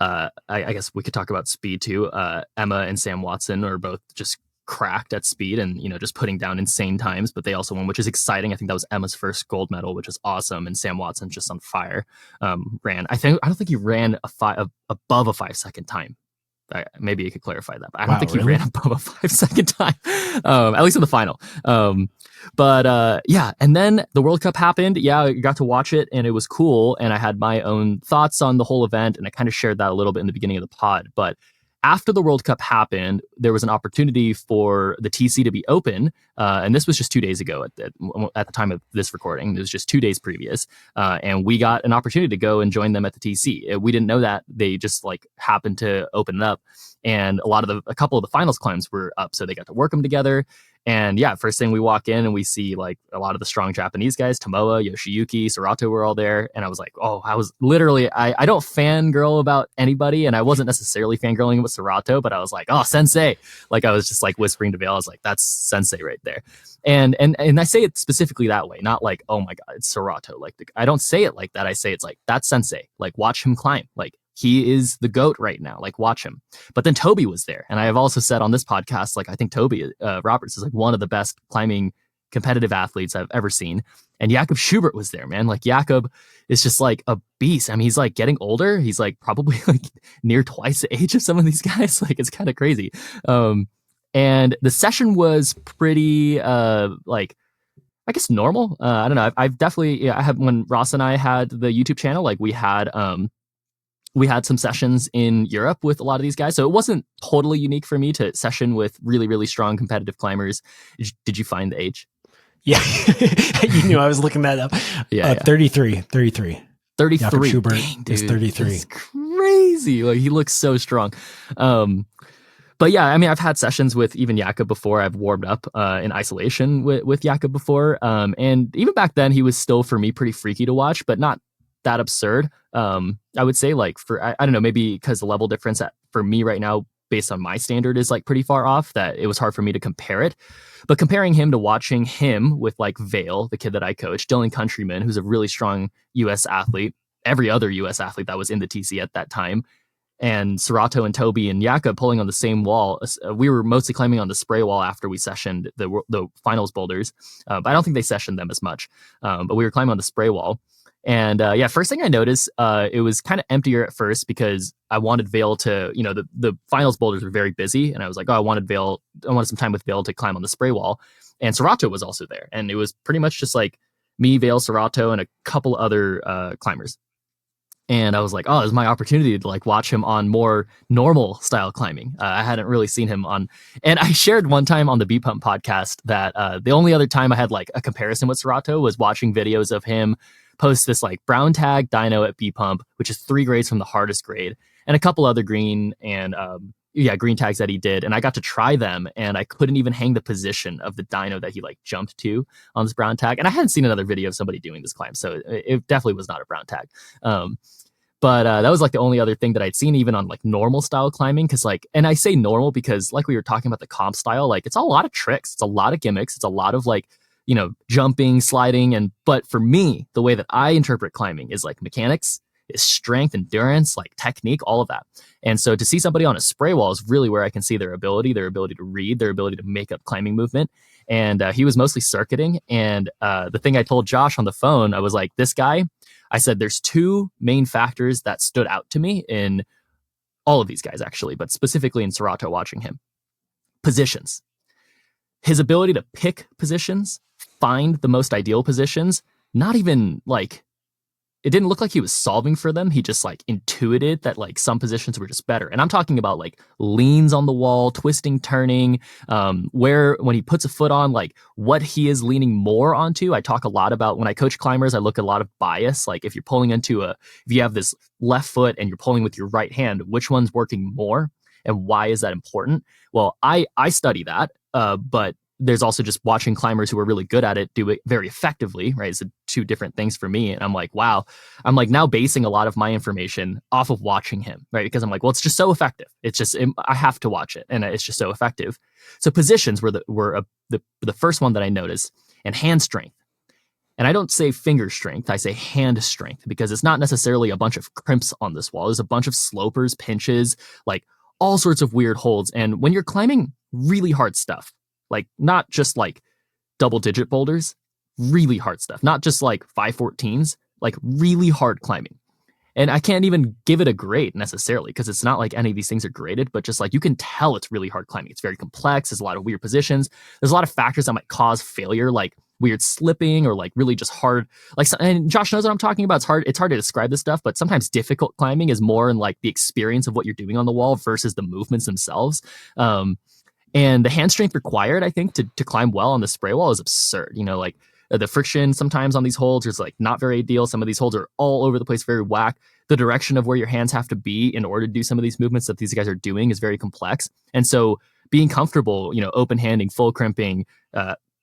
I guess we could talk about speed too. Emma and Sam Watson are both just cracked at speed and just putting down insane times, but they also won, which is exciting. I think that was Emma's first gold medal, which is awesome, and Sam Watson just on fire. I don't think he ran above a 5-second time. Maybe you could clarify that, but I don't think he ran above a 5-second time, at least in the final. Yeah, and then the World Cup happened. Yeah, I got to watch it, and it was cool, and I had my own thoughts on the whole event, and I kind of shared that a little bit in the beginning of the pod, but after the World Cup happened, there was an opportunity for the TC to be open, and this was just 2 days ago at the time of this recording. It was just 2 days previous, and we got an opportunity to go and join them at the TC. We didn't know that. They just happened to open it up, and a couple of the finals climbs were up, so they got to work them together. And yeah, first thing we walk in and we see a lot of the strong Japanese guys, Tomoa, Yoshiyuki, Serato were all there. And I was like, oh, I was literally, I don't fangirl about anybody. And I wasn't necessarily fangirling with Serato, but I was like, oh, sensei. I was just whispering to Vale. I was like, that's sensei right there. And I say it specifically that way, not like, oh my God, it's Serato. I don't say it like that. I say it's that's sensei. Watch him climb. He is the GOAT right now. Watch him. But then Toby was there. And I have also said on this podcast, I think Toby Roberts is one of the best climbing competitive athletes I've ever seen. And Jakob Schubert was there, man. Jakob is just a beast. I mean, he's getting older. He's probably near twice the age of some of these guys. It's kind of crazy. And the session was pretty like, I guess normal. I don't know. I've definitely, I had, when Ross and I had the YouTube channel, like we had some sessions in Europe with a lot of these guys. So it wasn't totally unique for me to session with really, really strong competitive climbers. Did you find the age? Yeah. You knew I was looking that up. Yeah. 33. 33. Dang, dude, is 33. It's crazy. Like, he looks so strong. But yeah, I mean, I've had sessions with even Jakob before. I've warmed up in isolation with Jakob before. And even back then, he was still, for me, pretty freaky to watch, but not that absurd. I would say, like, I don't know, maybe because the level difference for me right now, based on my standard, is like pretty far off, that it was hard for me to compare it. But comparing him to watching him with like Vale, the kid that I coach, Dylan Countryman, who's a really strong US athlete, every other US athlete that was in the TC at that time, and Serato and Toby and Jakob pulling on the same wall. We were mostly climbing on the spray wall after we sessioned the finals boulders. But I don't think they sessioned them as much. But we were climbing on the spray wall. And yeah, first thing I noticed, it was kind of emptier at first because I wanted Vale to, the finals boulders were very busy. And I was like, I wanted some time with Vale to climb on the spray wall. And Serato was also there. And it was pretty much just like me, Vale, Serato, and a couple other climbers. And I was like, this is my opportunity to like watch him on more normal style climbing. I hadn't really seen him on, and I shared one time on the B Pump podcast that the only other time I had like a comparison with Serato was watching videos of him post this like brown tag dyno at B Pump, which is 3 grades from the hardest grade, and a couple other green tags that he did. And I got to try them, and I couldn't even hang the position of the dyno that he like jumped to on this brown tag. And I hadn't seen another video of somebody doing this climb, so it definitely was not a brown tag. But that was like the only other thing that I'd seen even on like normal style climbing. Cause like, and I say normal because like we were talking about the comp style, like it's a lot of tricks. It's a lot of gimmicks. It's a lot of like, jumping, sliding. But for me, the way that I interpret climbing is like mechanics, is strength, endurance, like technique, all of that. And so to see somebody on a spray wall is really where I can see their ability to read, their ability to make up climbing movement. And he was mostly circuiting. And the thing I told Josh on the phone, I was like, this guy, I said, there's 2 main factors that stood out to me in all of these guys, actually, but specifically in Serato watching him. Positions. His ability to pick positions, find the most ideal positions, not even like, it didn't look like he was solving for them. He just like intuited that like some positions were just better. And I'm talking about like leans on the wall, twisting, turning, where when he puts a foot on, like what he is leaning more onto. I talk a lot about when I coach climbers, I look at a lot of bias. Like if you're pulling if you have this left foot and you're pulling with your right hand, which one's working more and why is that important? Well, I study that, but there's also just watching climbers who are really good at it do it very effectively, right? It's 2 different things for me. And I'm like, wow, I'm like now basing a lot of my information off of watching him, right? Because I'm like, well, it's just so effective. It's just, I have to watch it. And it's just so effective. So positions were the first one that I noticed, and hand strength. And I don't say finger strength, I say hand strength, because it's not necessarily a bunch of crimps on this wall. There's a bunch of slopers, pinches, like all sorts of weird holds. And when you're climbing really hard stuff, like not just like double digit boulders, really hard stuff, not just like 514s, like really hard climbing. And I can't even give it a grade necessarily because it's not like any of these things are graded, but just like you can tell it's really hard climbing. It's very complex. There's a lot of weird positions. There's a lot of factors that might cause failure, like weird slipping or like really just hard. Like, and Josh knows what I'm talking about. It's hard to describe this stuff, but sometimes difficult climbing is more in like the experience of what you're doing on the wall versus the movements themselves. And the hand strength required, I think, to climb well on the spray wall is absurd. Like the friction sometimes on these holds is like not very ideal. Some of these holds are all over the place, very whack. The direction of where your hands have to be in order to do some of these movements that these guys are doing is very complex. And so being comfortable, open handing, full crimping,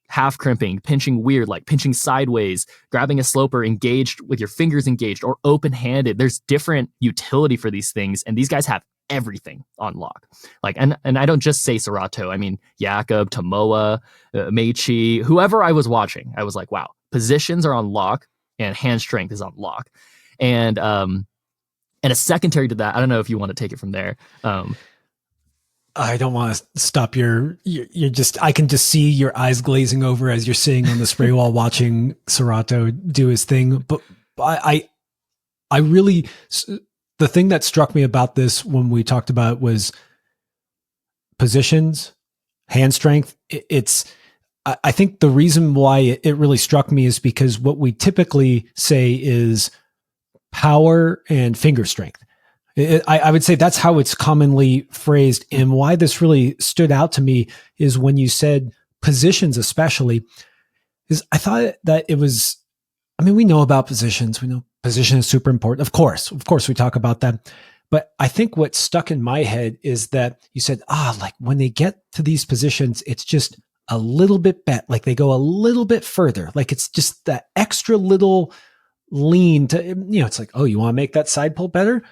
half crimping, pinching weird, like pinching sideways, grabbing a sloper engaged with your fingers engaged, or open handed. There's different utility for these things. And these guys have everything on lock. Like, and I don't just say Serato. I mean, Jakob, Tomoa, Meichi, whoever I was watching, I was like, wow, positions are on lock and hand strength is on lock. And a secondary to that, I don't know if you want to take it from there. I don't want to stop you're just, I can just see your eyes glazing over as you're sitting on the spray wall watching Serato do his thing. But I really, the thing that struck me about this when we talked about it was positions hand strength, I think the reason why it really struck me is because what we typically say is power and finger strength. I would say that's how it's commonly phrased. And why this really stood out to me is when you said positions, especially, is I thought that it was, I mean, we know about positions. We know position is super important. Of course, we talk about that. But I think what stuck in my head is that you said, like when they get to these positions, it's just a little bit better. Like they go a little bit further. Like it's just that extra little lean to, it's like, oh, you want to make that side pull better?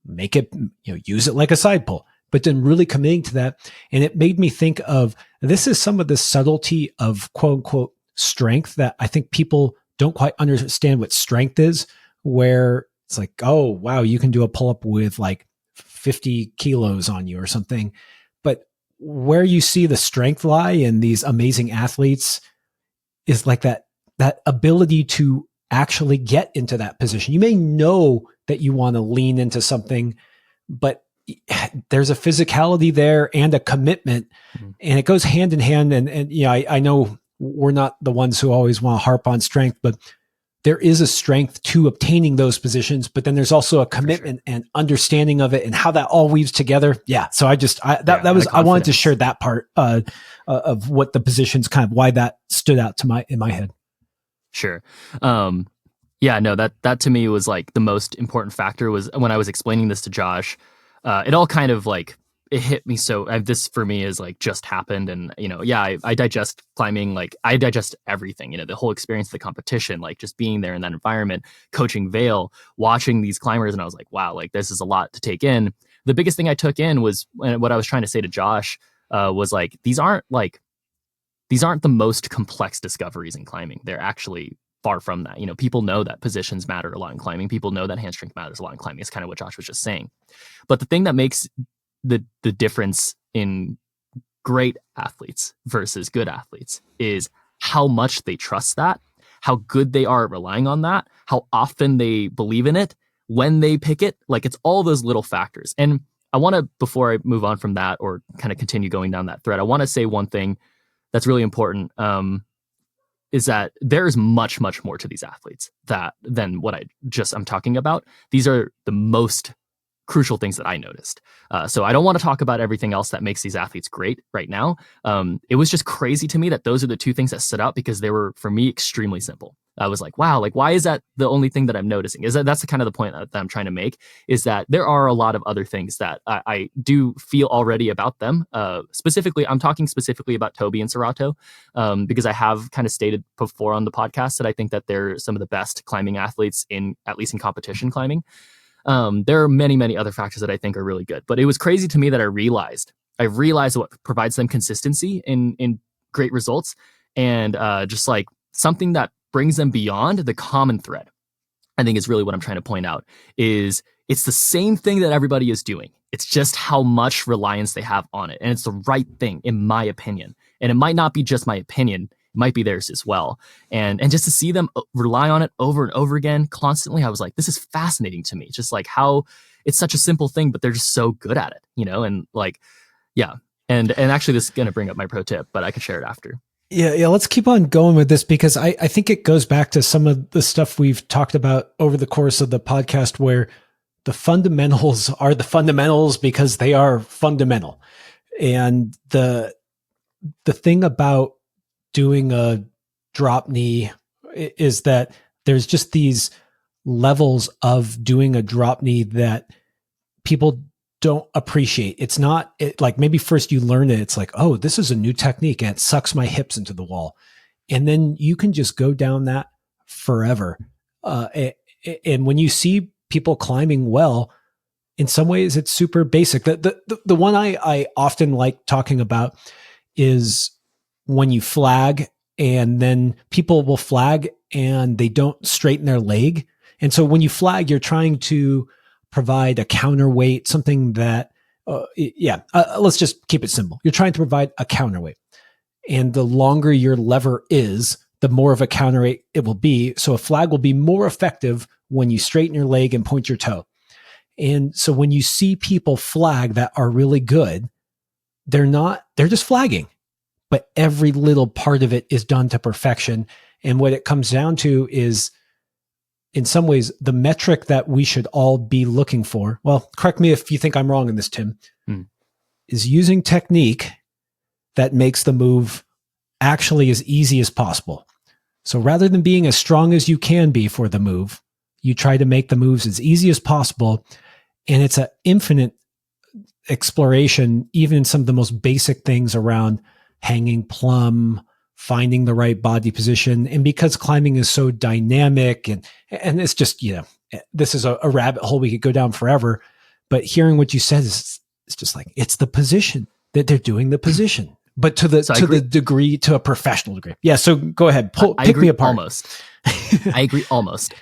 Make it, use it like a side pull, but then really committing to that. And it made me think of, this is some of the subtlety of quote unquote strength that I think people don't quite understand what strength is, where it's like, oh, wow, you can do a pull up with like 50 kilos on you or something. But where you see the strength lie in these amazing athletes is like that ability to actually get into that position. You may know that you want to lean into something, but there's a physicality there and a commitment, and it goes hand in hand. And I know we're not the ones who always want to harp on strength, but there is a strength to obtaining those positions, but then there's also a commitment and understanding of it and how that all weaves together. Yeah. So I wanted to share that part of what the positions, kind of why that stood out in my head. Sure. Yeah, no, that to me was like the most important factor was when I was explaining this to Josh, it all kind of like, it hit me. So this for me is like just happened. And, I digest climbing, like I digest everything, the whole experience of the competition, like just being there in that environment, coaching Vail, watching these climbers. And I was like, wow, like this is a lot to take in. The biggest thing I took in was what I was trying to say to Josh was like, these aren't the most complex discoveries in climbing. They're actually far from that. People know that positions matter a lot in climbing. People know that hand strength matters a lot in climbing. It's kind of what Josh was just saying. But the thing that makes the difference in great athletes versus good athletes is how much they trust that, how good they are at relying on that, how often they believe in it, when they pick it. Like it's all those little factors. And I want to, before I move on from that or kind of continue going down that thread, I want to say one thing that's really important, is that there is much, much more to these athletes than what I'm talking about. These are the most crucial things that I noticed. So I don't want to talk about everything else that makes these athletes great right now. It was just crazy to me that those are the two things that stood out because they were, for me, extremely simple. I was like, wow, like why is that the only thing that I'm noticing? That's the kind of the point that I'm trying to make, is that there are a lot of other things that I do feel already about them. Specifically, I'm talking specifically about Toby and Serato, because I have kind of stated before on the podcast that I think that they're some of the best climbing athletes at least in competition climbing. There are many, many other factors that I think are really good, but it was crazy to me that I realized what provides them consistency in great results, and just like something that brings them beyond the common thread, I think is really what I'm trying to point out, is it's the same thing that everybody is doing. It's just how much reliance they have on it. And it's the right thing, in my opinion. And it might not be just my opinion. It might be theirs as well. And just to see them rely on it over and over again, constantly, I was like, this is fascinating to me. It's just like how it's such a simple thing, but they're just so good at it, and like, yeah. And actually this is going to bring up my pro tip, but I could share it after. Yeah. Let's keep on going with this because I think it goes back to some of the stuff we've talked about over the course of the podcast, where the fundamentals are the fundamentals because they are fundamental. And the thing about doing a drop knee is that there's just these levels of doing a drop knee that people don't appreciate. It's not like maybe first you learn it. It's like, oh, this is a new technique and it sucks my hips into the wall. And then you can just go down that forever. And when you see people climbing well, in some ways it's super basic. The one I often like talking about is when you flag and then people will flag and they don't straighten their leg. And so when you flag, you're trying to provide a counterweight, something that, let's just keep it simple. You're trying to provide a counterweight. And the longer your lever is, the more of a counterweight it will be. So a flag will be more effective when you straighten your leg and point your toe. And so when you see people flag that are really good, they're just flagging, but every little part of it is done to perfection. And what it comes down to is, in some ways, the metric that we should all be looking for. Well, correct me if you think I'm wrong in this, Tim, is using technique that makes the move actually as easy as possible. So rather than being as strong as you can be for the move, you try to make the moves as easy as possible. And it's an infinite exploration, even in some of the most basic things around hanging plumb, finding the right body position. And because climbing is so dynamic and it's just, this is a rabbit hole we could go down forever. But hearing what you said is, it's just like, it's the position that they're doing the position, but to the degree, to a professional degree. Yeah. So go ahead, pick me apart. Almost. I agree. Almost.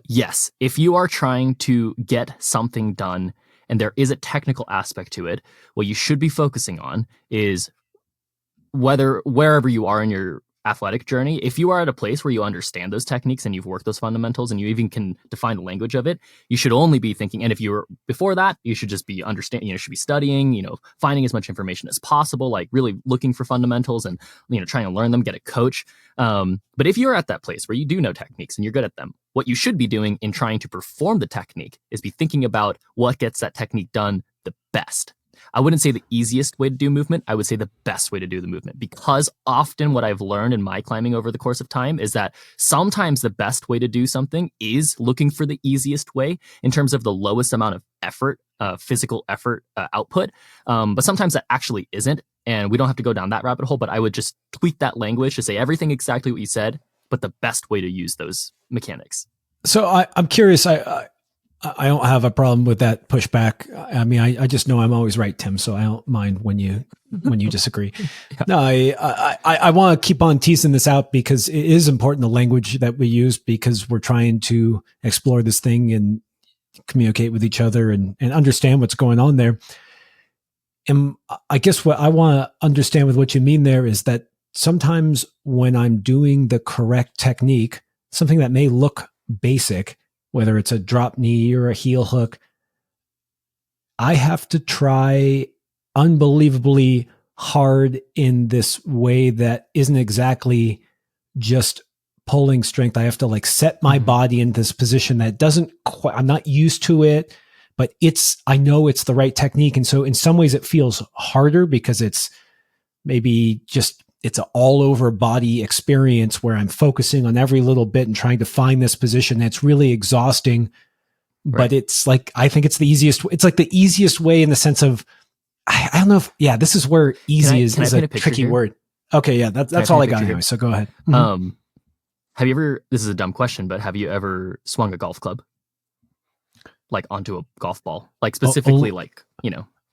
Yes. If you are trying to get something done and there is a technical aspect to it, what you should be focusing on is wherever you are in your athletic journey, if you are at a place where you understand those techniques and you've worked those fundamentals and you even can define the language of it, you should only be thinking. And if you're before that, you should just be understanding, should be studying, finding as much information as possible, like really looking for fundamentals and, trying to learn them, get a coach. But if you're at that place where you do know techniques and you're good at them, what you should be doing in trying to perform the technique is be thinking about what gets that technique done the best. I wouldn't say the easiest way to do movement. I would say the best way to do the movement, because often what I've learned in my climbing over the course of time is that sometimes the best way to do something is looking for the easiest way in terms of the lowest amount of effort, physical effort output. But sometimes that actually isn't. And we don't have to go down that rabbit hole, but I would just tweak that language to say everything exactly what you said, but the best way to use those mechanics. So I'm curious. I don't have a problem with that pushback. I mean, I just know I'm always right, Tim. So I don't mind when you disagree. Yeah. No, I want to keep on teasing this out because it is important, the language that we use, because we're trying to explore this thing and communicate with each other and understand what's going on there. And I guess what I want to understand with what you mean there is that sometimes when I'm doing the correct technique, something that may look basic, whether it's a drop knee or a heel hook, I have to try unbelievably hard in this way that isn't exactly just pulling strength. I have to like set my body in this position that doesn't quite, I'm not used to it, but I know it's the right technique. And so in some ways it feels harder because it's maybe just, it's an all over body experience where I'm focusing on every little bit and trying to find this position. That's really exhausting, but it's like, I think it's the easiest. It's like the easiest way in the sense of, I don't know if, this is where easy is a tricky word. Okay. Yeah. That's all I got anyway. So go ahead. Mm-hmm. Have you ever, this is a dumb question, but have you ever swung a golf club? Like onto a golf ball, like specifically like,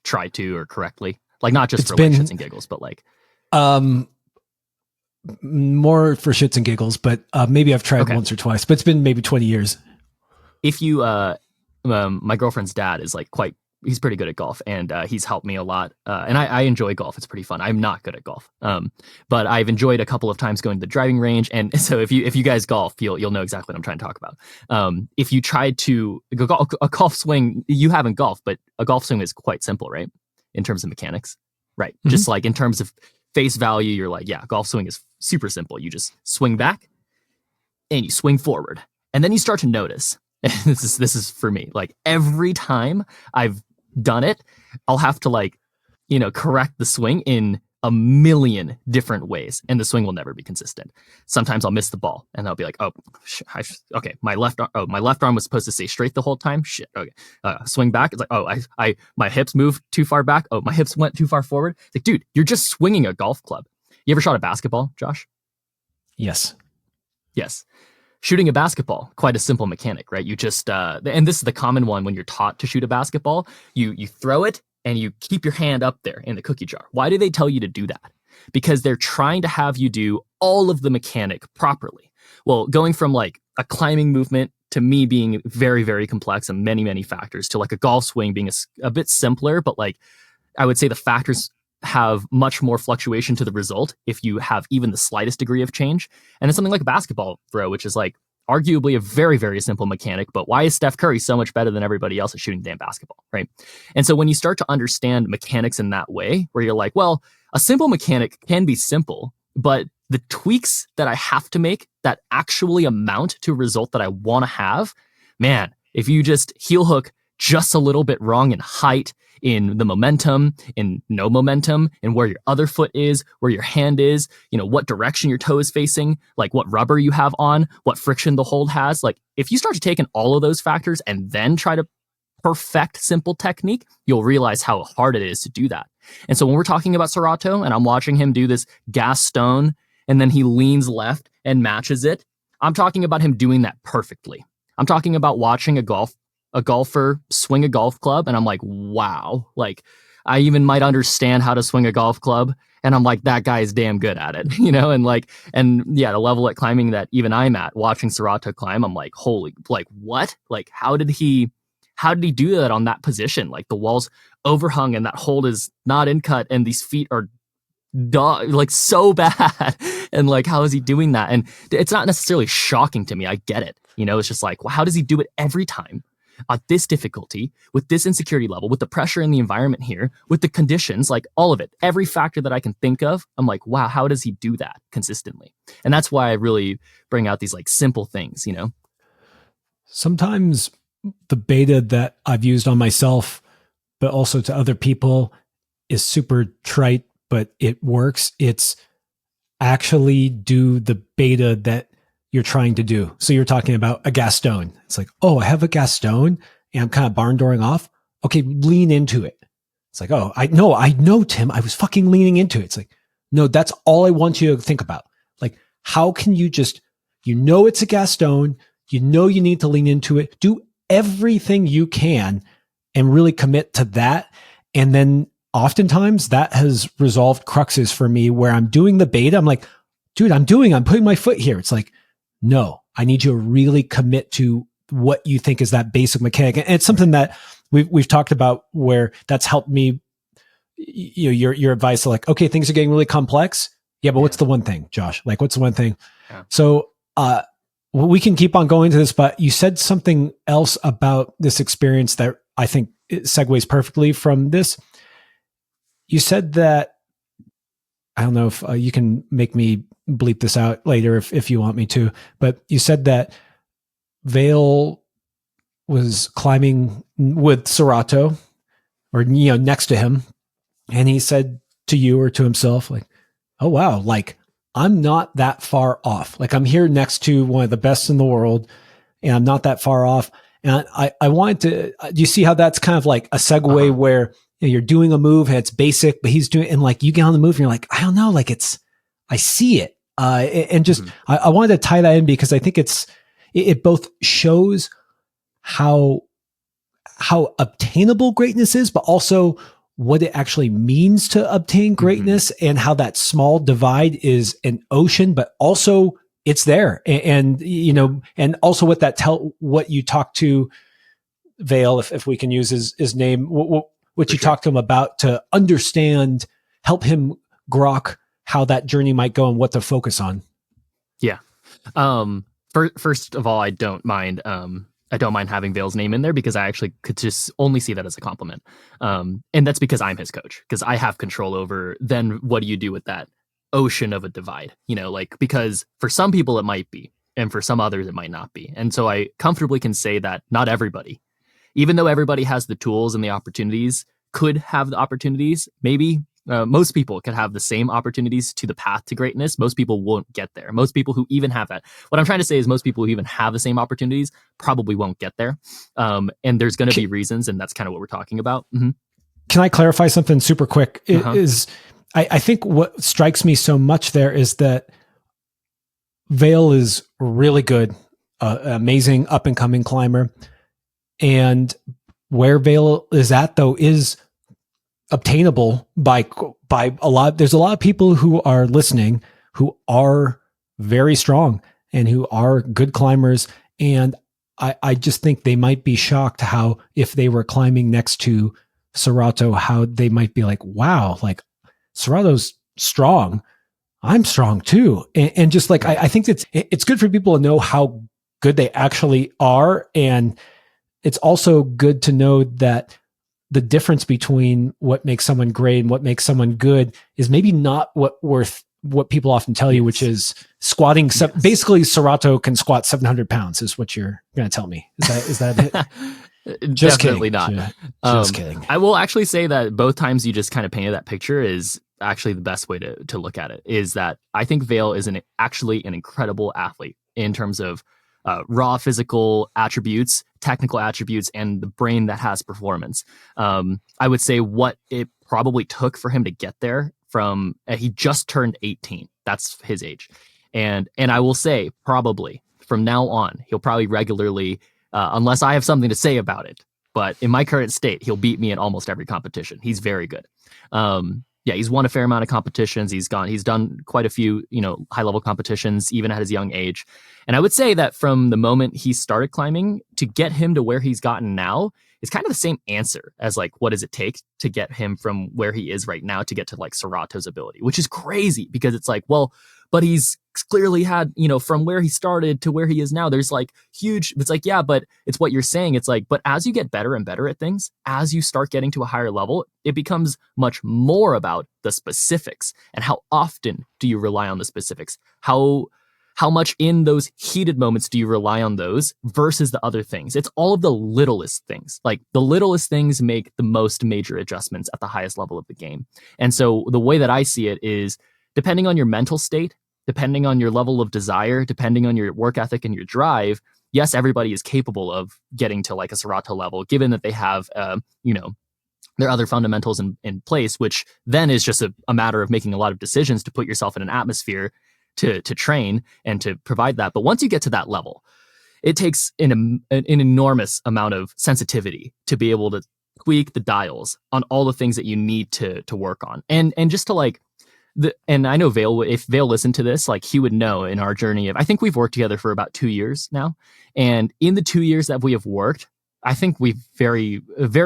try to, or correctly, like not just for like shits and giggles, but like, more for shits and giggles, but maybe I've tried once or twice, but it's been maybe 20 years. If you, my girlfriend's dad is like he's pretty good at golf, and he's helped me a lot. And I enjoy golf. It's pretty fun. I'm not good at golf. But I've enjoyed a couple of times going to the driving range. And so if you guys golf, you'll know exactly what I'm trying to talk about. If you tried to go a golf swing, you haven't golfed, but a golf swing is quite simple, right? In terms of mechanics, right? Mm-hmm. Just like in terms of face value, you're like, golf swing is super simple. You just swing back and you swing forward, and then you start to notice. And this is for me. Like every time I've done it, I'll have to correct the swing in a million different ways, and the swing will never be consistent. Sometimes I'll miss the ball, and I'll be like, okay, my left arm was supposed to stay straight the whole time. Shit, okay. Swing back. It's like, my hips moved too far back. Oh, my hips went too far forward. It's like, dude, you're just swinging a golf club. You ever shot a basketball, Josh? Yes. Shooting a basketball, quite a simple mechanic, right? You just, and this is the common one when you're taught to shoot a basketball, you throw it and you keep your hand up there in the cookie jar. Why do they tell you to do that? Because they're trying to have you do all of the mechanic properly. Well, going from like a climbing movement to me being very, very complex and many, many factors to like a golf swing being a bit simpler, but like I would say the factors have much more fluctuation to the result if you have even the slightest degree of change. And it's something like a basketball throw, which is like arguably a very, very simple mechanic, but why is Steph Curry so much better than everybody else at shooting the damn basketball, right? And so when you start to understand mechanics in that way, where you're like, well, a simple mechanic can be simple, but the tweaks that I have to make that actually amount to a result that I want to have, man, if you just heel hook just a little bit wrong in height, in the momentum, in no momentum, in where your other foot is, where your hand is, what direction your toe is facing, like what rubber you have on, what friction the hold has. Like if you start to take in all of those factors and then try to perfect simple technique, you'll realize how hard it is to do that. And so when we're talking about Serato and I'm watching him do this gas stone and then he leans left and matches it, I'm talking about him doing that perfectly. I'm talking about watching a golfer swing a golf club and I'm like, wow, like I even might understand how to swing a golf club and I'm like, that guy is damn good at it, and the level at climbing that even I'm at, watching Serato climb, I'm like, holy, like what? Like how did he do that on that position? Like the wall's overhung and that hold is not in cut and these feet are like so bad. And like, how is he doing that? And it's not necessarily shocking to me. I get it. It's just like, well, how does he do it every time at this difficulty, with this insecurity level, with the pressure in the environment here, with the conditions, like all of it, every factor that I can think of, I'm like, wow, how does he do that consistently? And that's why I really bring out these like simple things, Sometimes the beta that I've used on myself, but also to other people, is super trite, but it works. It's actually do the beta that you're trying to do. So you're talking about a gas stone. It's like, oh, I have a gas stone and I'm kind of barn dooring off. Okay, lean into it. It's like, oh, I know, Tim, I was fucking leaning into it. It's like, no, that's all I want you to think about. Like, how can you just, it's a gas stone, you need to lean into it, do everything you can and really commit to that. And then oftentimes that has resolved cruxes for me where I'm doing the beta. I'm like, dude, I'm putting my foot here. It's like, no, I need you to really commit to what you think is that basic mechanic. And it's something that we've talked about where that's helped me, your advice of like, okay, things are getting really complex. Yeah, but what's the one thing, Josh? Like, what's the one thing? Yeah. So, we can keep on going to this, but you said something else about this experience that I think it segues perfectly from this. You said that, I don't know if you can make me bleep this out later if you want me to, but you said that Vail was climbing with Serato or, next to him. And he said to you or to himself, like, oh, wow, like I'm not that far off. Like I'm here next to one of the best in the world and I'm not that far off. And I wanted to, do you see how that's kind of like a segue where you're doing a move and it's basic, but he's doing, and like you get on the move and you're like, I don't know, like I see it. And just, I wanted to tie that in because I think it both shows how obtainable greatness is, but also what it actually means to obtain greatness and how that small divide is an ocean, but also it's there. And also what you talk to Vail, if we can use his name, what you talk to him about to understand, help him grok how that journey might go and what to focus on. Yeah. First of all, I don't mind having Vail's name in there because I actually could just only see that as a compliment. And that's because I'm his coach, because I have control over then what do you do with that ocean of a divide, because for some people it might be, and for some others it might not be. And so I comfortably can say that not everybody, even though everybody has the tools and the opportunities, could have the opportunities, maybe most people could have the same opportunities to the path to greatness. Most people won't get there. Most people who even have that. What I'm trying to say is most people who even have the same opportunities probably won't get there. And there's going to be reasons, and that's kind of what we're talking about. Mm-hmm. Can I clarify something super quick? I think what strikes me so much there is that Vail is really good, amazing up and coming climber. And where Vail is at though is obtainable by a lot. There's a lot of people who are listening who are very strong and who are good climbers. And I just think they might be shocked how, if they were climbing next to Serato, how they might be like, wow, like Serato's strong. I'm strong too. And just like, I think it's good for people to know how good they actually are. And it's also good to know that the difference between what makes someone great and what makes someone good is maybe not what people often tell you, which is squatting. Basically, Serato can squat 700 pounds is what you're going to tell me. Is that it? Just Definitely kidding. not. Just kidding. I will actually say that both times you just kind of painted that picture is actually the best way to look at it, is that I think Vale is actually an incredible athlete in terms of raw physical attributes, technical attributes, and the brain that has performance. I would say what it probably took for him to get there from he just turned 18. That's his age. And I will say probably from now on, he'll probably regularly, unless I have something to say about it, but in my current state, he'll beat me in almost every competition. He's very good. He's won a fair amount of competitions. He's done quite a few, high level competitions, even at his young age. And I would say that from the moment he started climbing to get him to where he's gotten now is kind of the same answer as like, what does it take to get him from where he is right now to get to like Serato's ability, which is crazy because it's like, well, but he's clearly had, from where he started to where he is now, there's like huge, it's like, yeah, but it's what you're saying. It's like, but as you get better and better at things, as you start getting to a higher level, it becomes much more about the specifics and how often do you rely on the specifics? How much in those heated moments do you rely on those versus the other things? It's all of the littlest things. Like the littlest things make the most major adjustments at the highest level of the game. And so the way that I see it is depending on your mental state, depending on your level of desire, depending on your work ethic and your drive, yes, everybody is capable of getting to like a Serato level, given that they have, their other fundamentals in place, which then is just a matter of making a lot of decisions to put yourself in an atmosphere to train and to provide that. But once you get to that level, it takes an enormous amount of sensitivity to be able to tweak the dials on all the things that you need to work on. And just to like, and I know Vale, if Vale listened to this, like he would know in our journey I think we've worked together for about 2 years now. And in the 2 years that we have worked, I think very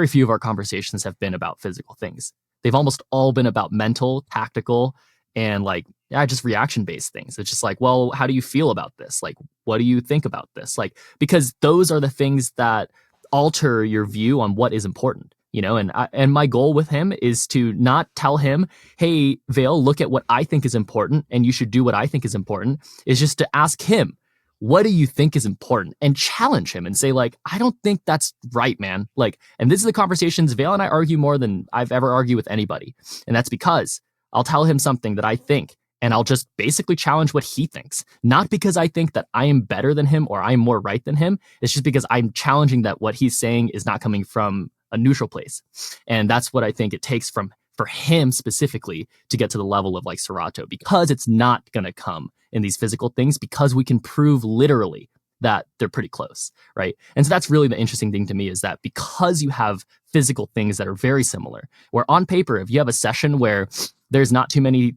few of our conversations have been about physical things. They've almost all been about mental, tactical, and like, just reaction-based things. It's just like, well, how do you feel about this? Like, what do you think about this? Like, because those are the things that alter your view on what is important, and my goal with him is to not tell him, hey, Vale, look at what I think is important and you should do what I think is important. Is just to ask him, what do you think is important? And challenge him and say like, I don't think that's right, man. Like, and this is the conversations Vale and I argue more than I've ever argued with anybody. And that's because I'll tell him something that I think, and I'll just basically challenge what he thinks. Not because I think that I am better than him or I'm more right than him. It's just because I'm challenging that what he's saying is not coming from a neutral place. And that's what I think it takes for him specifically to get to the level of like Serato, because it's not going to come in these physical things, because we can prove literally that they're pretty close, right? And so that's really the interesting thing to me, is that because you have physical things that are very similar, where on paper, if you have a session where there's not too many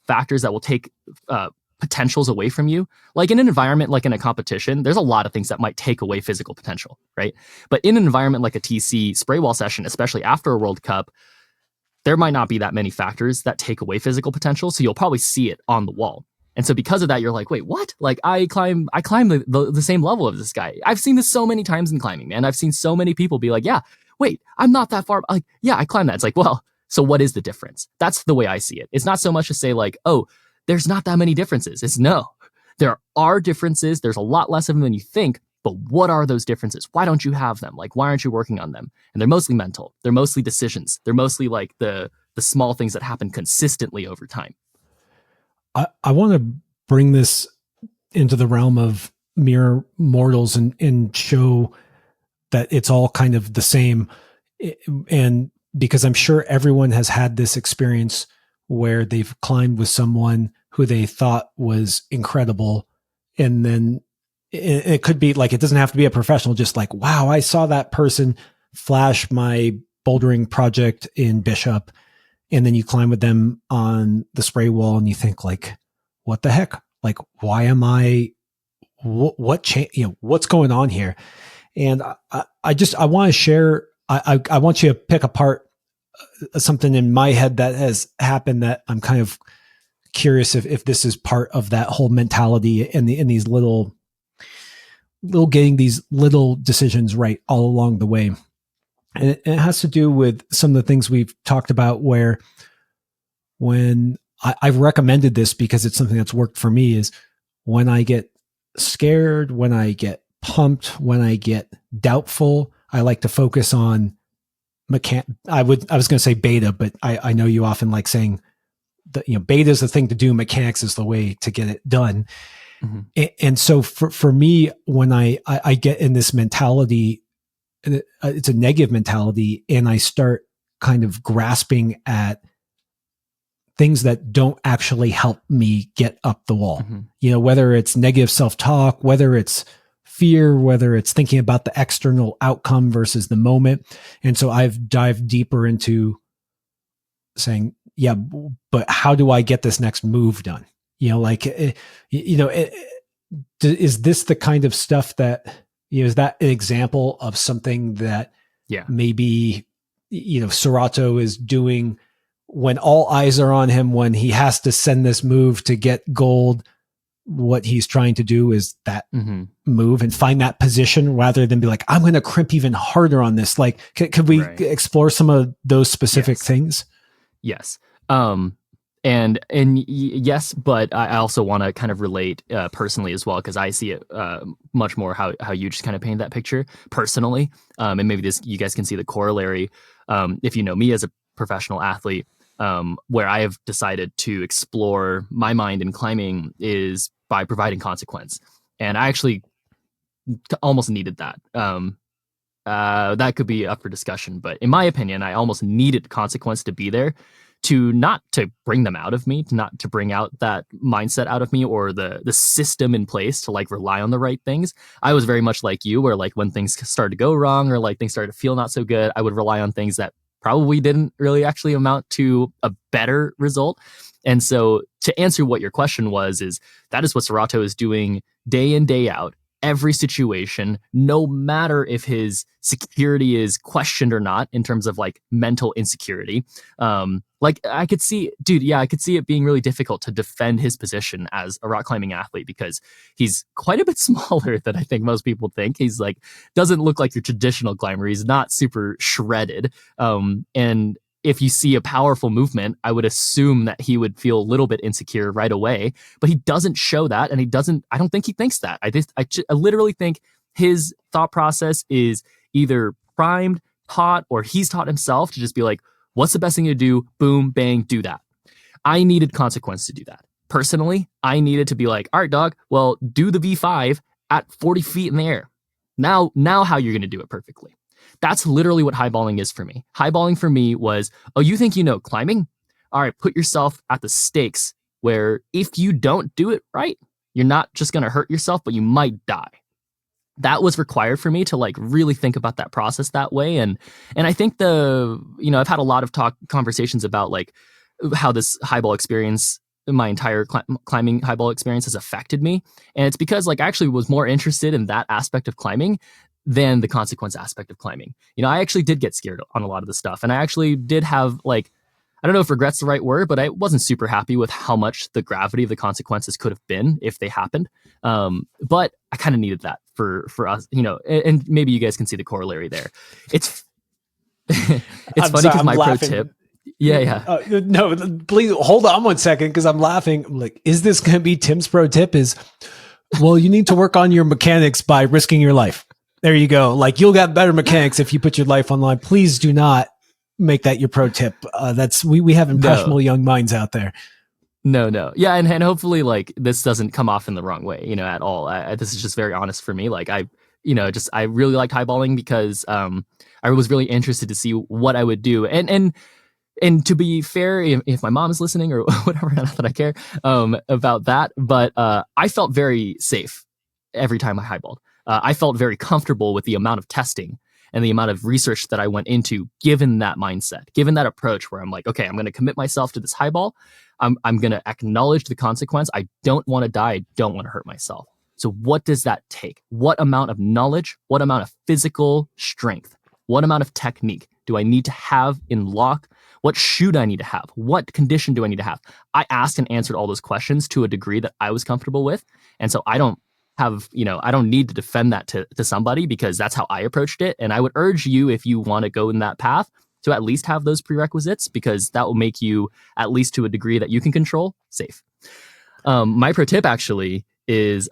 factors that will take potentials away from you, like in an environment like in a competition, there's a lot of things that might take away physical potential, right? But in an environment like a TC spray wall session, especially after a World Cup, there might not be that many factors that take away physical potential, so you'll probably see it on the wall. And so because of that, you're like, wait, what? Like I climb the same level of this guy. I've seen this so many times in climbing, man. I've seen so many people be like, yeah, wait, I'm not that far. Like, yeah, I climb that. It's like, well, so what is the difference? That's the way I see it. It's not so much to say like, oh, there's not that many differences. It's no, there are differences. There's a lot less of them than you think. But what are those differences? Why don't you have them? Like, why aren't you working on them? And they're mostly mental. They're mostly decisions. They're mostly like the small things that happen consistently over time. I want to bring this into the realm of mere mortals and show that it's all kind of the same. And because I'm sure everyone has had this experience where they've climbed with someone who they thought was incredible. And then it could be like, it doesn't have to be a professional, just like, wow, I saw that person flash my bouldering project in Bishop. And then you climb with them on the spray wall and you think like, what the heck? Like, why am I, what's going on here? And I want to share, I want you to pick apart something in my head that has happened that I'm kind of curious if this is part of that whole mentality in these little getting these little decisions right all along the way. And it has to do with some of the things we've talked about where when I've recommended this because it's something that's worked for me is when I get scared, when I get pumped, when I get doubtful, I like to focus on I was going to say beta, but I know you often like saying that, beta is the thing to do. Mechanics is the way to get it done. Mm-hmm. And so for me, when I get in this mentality, it's a negative mentality, and I start kind of grasping at things that don't actually help me get up the wall, whether it's negative self-talk, whether it's fear, whether it's thinking about the external outcome versus the moment. And so I've dived deeper into saying, yeah, but how do I get this next move done? Is this the kind of stuff that, is that an example of something that maybe, Serato is doing when all eyes are on him, when he has to send this move to get gold? What he's trying to do is that move and find that position rather than be like, I'm going to crimp even harder on this. Like, could we explore some of those specific things? Yes. And yes, but I also want to kind of relate personally as well, because I see it much more how you just kind of paint that picture personally. And maybe you guys can see the corollary. If you know me as a professional athlete, where I have decided to explore my mind in climbing is by providing consequence. And I actually almost needed that. That could be up for discussion, but in my opinion, I almost needed consequence to be there, to not to bring them out of me, not to bring out that mindset out of me, or the system in place to like rely on the right things. I was very much like you, where like when things started to go wrong or like things started to feel not so good, I would rely on things that probably didn't really actually amount to a better result. And so to answer what your question was, is that is what Serato is doing day in, day out, every situation, no matter if his security is questioned or not in terms of like mental insecurity. Like I could see it being really difficult to defend his position as a rock climbing athlete because he's quite a bit smaller than I think most people think. He's like, doesn't look like your traditional climber. He's not super shredded. And if you see a powerful movement, I would assume that he would feel a little bit insecure right away, but he doesn't show that. And I don't think he thinks that. I literally think his thought process is either primed, taught, or he's taught himself to just be like, what's the best thing to do? Boom, bang, do that. I needed consequence to do that. Personally, I needed to be like, all right, dog, well, do the V5 at 40 feet in the air. Now how you're going to do it perfectly. That's literally what highballing is for me. Highballing for me was, oh, you think you know climbing? All right, put yourself at the stakes where if you don't do it right, you're not just going to hurt yourself, but you might die. That was required for me to like really think about that process that way. And I think I've had a lot of conversations about like how this highball experience, my entire climbing highball experience has affected me. And it's because like I actually was more interested in that aspect of climbing than the consequence aspect of climbing. I actually did get scared on a lot of the stuff. And I actually did have like, I don't know if regret's the right word, but I wasn't super happy with how much the gravity of the consequences could have been if they happened. But I kind of needed that for us, and maybe you guys can see the corollary there. It's funny because my laughing. Pro tip. Yeah. No, please hold on 1 second because I'm laughing. I'm like, is this going to be Tim's pro tip? Well, you need to work on your mechanics by risking your life. There you go. Like you'll get better mechanics if you put your life on the line. Please do not make that your pro tip. We have impressionable young minds out there. No. Yeah. And hopefully like this doesn't come off in the wrong way, at all. This is just very honest for me. Like I really liked highballing because I was really interested to see what I would do. And to be fair, if my mom is listening or whatever, not that I care about that, but I felt very safe every time I highballed. I felt very comfortable with the amount of testing and the amount of research that I went into, given that mindset, given that approach where I'm like, okay, I'm going to commit myself to this highball. I'm going to acknowledge the consequence. I don't want to die. I don't want to hurt myself. So what does that take? What amount of knowledge, what amount of physical strength, what amount of technique do I need to have in lock? What shoe do I need to have? What condition do I need to have? I asked and answered all those questions to a degree that I was comfortable with. And so I don't have, I don't need to defend that to somebody, because that's how I approached it. And I would urge you, if you want to go in that path, to at least have those prerequisites, because that will make you, at least to a degree that you can control, safe. My pro tip actually is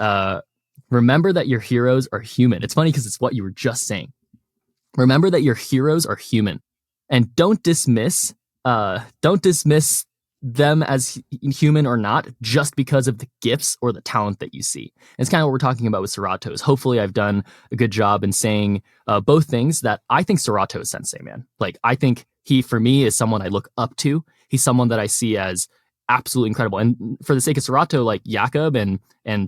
remember that your heroes are human. It's funny because it's what you were just saying. Remember that your heroes are human, and don't dismiss them as human or not just because of the gifts or the talent that you see. And it's kind of what we're talking about with Serato. Is hopefully I've done a good job in saying both things. That I think Serato is sensei, man. Like, I think he, for me, is someone I look up to. He's someone that I see as absolutely incredible. And for the sake of Serato, like Jakob and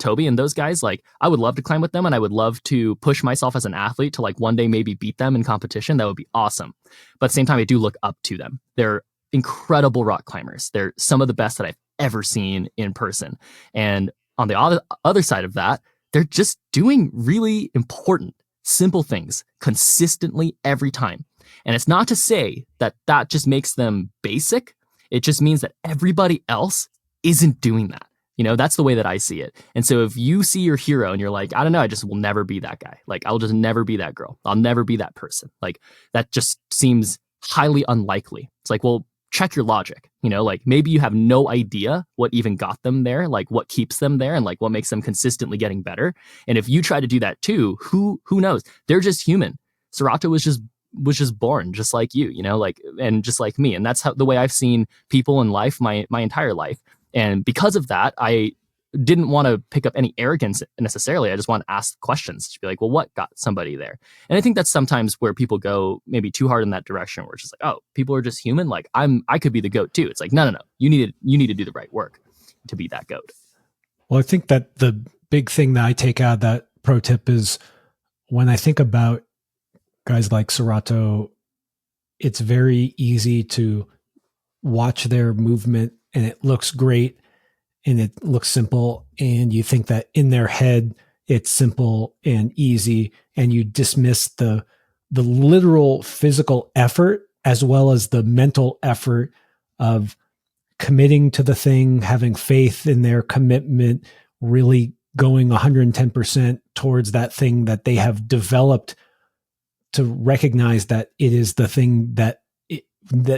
Toby and those guys, like, I would love to climb with them, and I would love to push myself as an athlete to like one day maybe beat them in competition. That would be awesome. But at the same time, I do look up to them. They're incredible rock climbers. They're some of the best that I've ever seen in person. And on the other side of that, they're just doing really important, simple things consistently every time. And it's not to say that that just makes them basic. It just means that everybody else isn't doing that. That's the way that I see it. And so if you see your hero and you're like, I don't know, I just will never be that guy. Like, I'll just never be that girl. I'll never be that person. Like, that just seems highly unlikely. It's like, well, check your logic. Like, maybe you have no idea what even got them there, like what keeps them there, and like what makes them consistently getting better. And if you try to do that too, who knows? They're just human. Serato was just born just like you, like, and just like me. And that's the way I've seen people in life my entire life. And because of that, I didn't want to pick up any arrogance necessarily. I just want to ask questions to be like, well, what got somebody there? And I think that's sometimes where people go maybe too hard in that direction, where it's just like, oh, people are just human. Like, I could be the GOAT too. It's like, no. You need to do the right work to be that GOAT. Well, I think that the big thing that I take out of that pro tip is, when I think about guys like Serato, it's very easy to watch their movement and it looks great and it looks simple, and you think that in their head it's simple and easy, and you dismiss the literal physical effort as well as the mental effort of committing to the thing, having faith in their commitment, really going 110% towards that thing that they have developed, to recognize that it is the thing that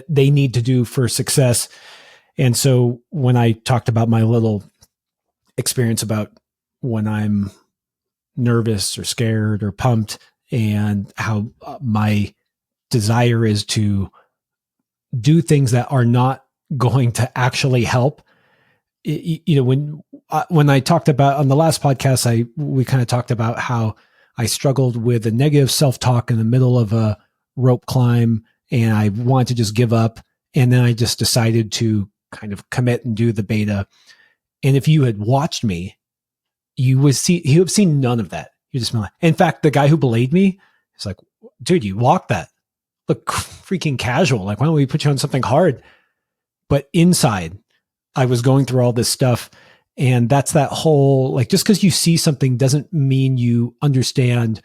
they need to do for success. And so when I talked about my little experience about when I'm nervous or scared or pumped, and how my desire is to do things that are not going to actually help, when I talked about on the last podcast, we kind of talked about how I struggled with a negative self-talk in the middle of a rope climb, and I wanted to just give up. And then I just decided to kind of commit and do the beta. And if you had watched me, you would have seen none of that. You just like, in fact, the guy who belayed me is like, dude, you walked that. Look freaking casual. Like, why don't we put you on something hard? But inside, I was going through all this stuff. And that's that whole, like, just because you see something doesn't mean you understand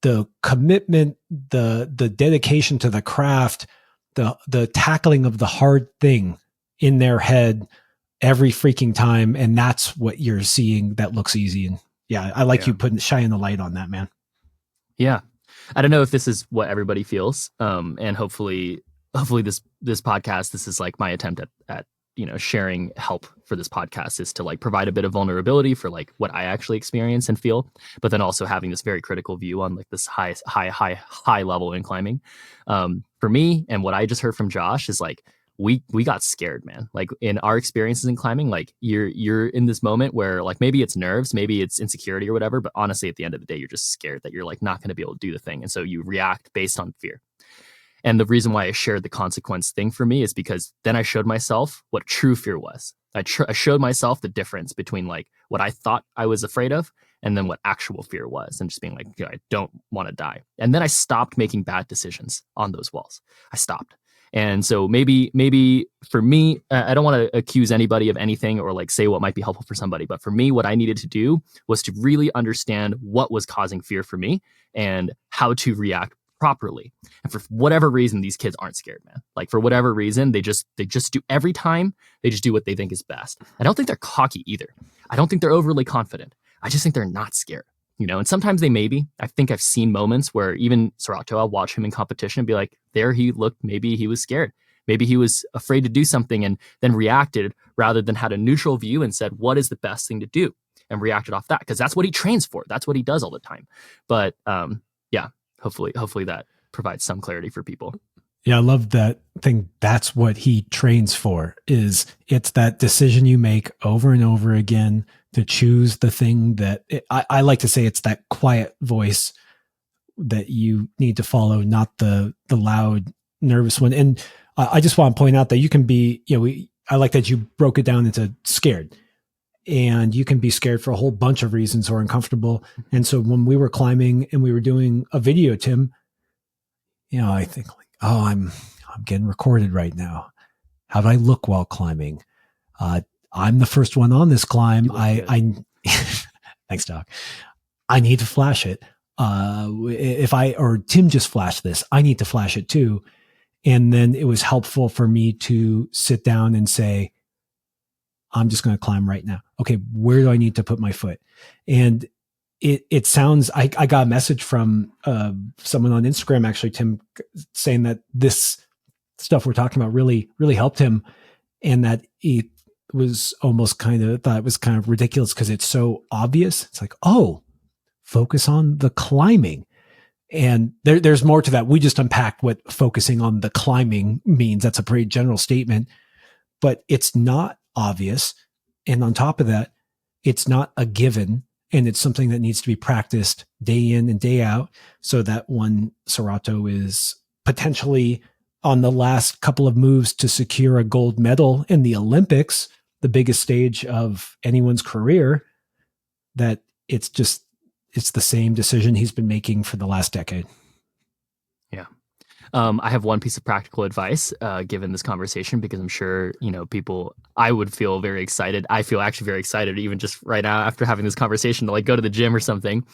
the commitment, the dedication to the craft, the tackling of the hard thing in their head every freaking time. And that's what you're seeing that looks easy. And yeah, I like you shining the light on that, man. Yeah. I don't know if this is what everybody feels. And hopefully this podcast, this is like my attempt at sharing help for this podcast, is to like provide a bit of vulnerability for like what I actually experience and feel, but then also having this very critical view on like this high level in climbing. For me, and what I just heard from Josh is like, we got scared, man. Like, in our experiences in climbing, like you're in this moment where like maybe it's nerves, maybe it's insecurity or whatever, but honestly, at the end of the day, you're just scared that you're like not going to be able to do the thing. And so you react based on fear. And the reason why I shared the consequence thing for me is because then I showed myself what true fear was. I showed myself the difference between like what I thought I was afraid of and then what actual fear was, and just being like, I don't want to die. And then I stopped making bad decisions on those walls. I stopped. And so maybe for me, I don't want to accuse anybody of anything or like say what might be helpful for somebody. But for me, what I needed to do was to really understand what was causing fear for me and how to react properly. And for whatever reason, these kids aren't scared, man. Like, for whatever reason, they just do every time. They just do what they think is best. I don't think they're cocky either. I don't think they're overly confident. I just think they're not scared, and sometimes they may be. I think I've seen moments where even Serato, I'll watch him in competition and be like, there he looked, maybe he was scared. Maybe he was afraid to do something and then reacted rather than had a neutral view and said, what is the best thing to do? And reacted off that, because that's what he trains for. That's what he does all the time. But yeah, hopefully that provides some clarity for people. Yeah, I love that thing. That's what he trains for. It's that decision you make over and over again to choose the thing that I like to say it's that quiet voice that you need to follow, not the loud, nervous one. And I just want to point out that you can be, I like that you broke it down into scared. And you can be scared for a whole bunch of reasons or uncomfortable. And so when we were climbing and we were doing a video, Tim, I think like, oh, I'm getting recorded right now. How do I look while climbing? I'm the first one on this climb. I thanks, Doc. I need to flash it. Or Tim just flashed this, I need to flash it too. And then it was helpful for me to sit down and say, I'm just going to climb right now. Okay, where do I need to put my foot? And it sounds, I got a message from someone on Instagram, actually, Tim, saying that this stuff we're talking about really, really helped him. And that it was almost thought it was kind of ridiculous because it's so obvious. It's like, oh, focus on the climbing. And there's more to that. We just unpacked what focusing on the climbing means. That's a pretty general statement, but it's not obvious. And on top of that, it's not a given, and it's something that needs to be practiced day in and day out, so that when Serato is potentially on the last couple of moves to secure a gold medal in the Olympics, the biggest stage of anyone's career, that it's the same decision he's been making for the last decade. Yeah. I have one piece of practical advice given this conversation, because I'm sure, I would feel very excited. I feel actually very excited even just right now after having this conversation to like go to the gym or something.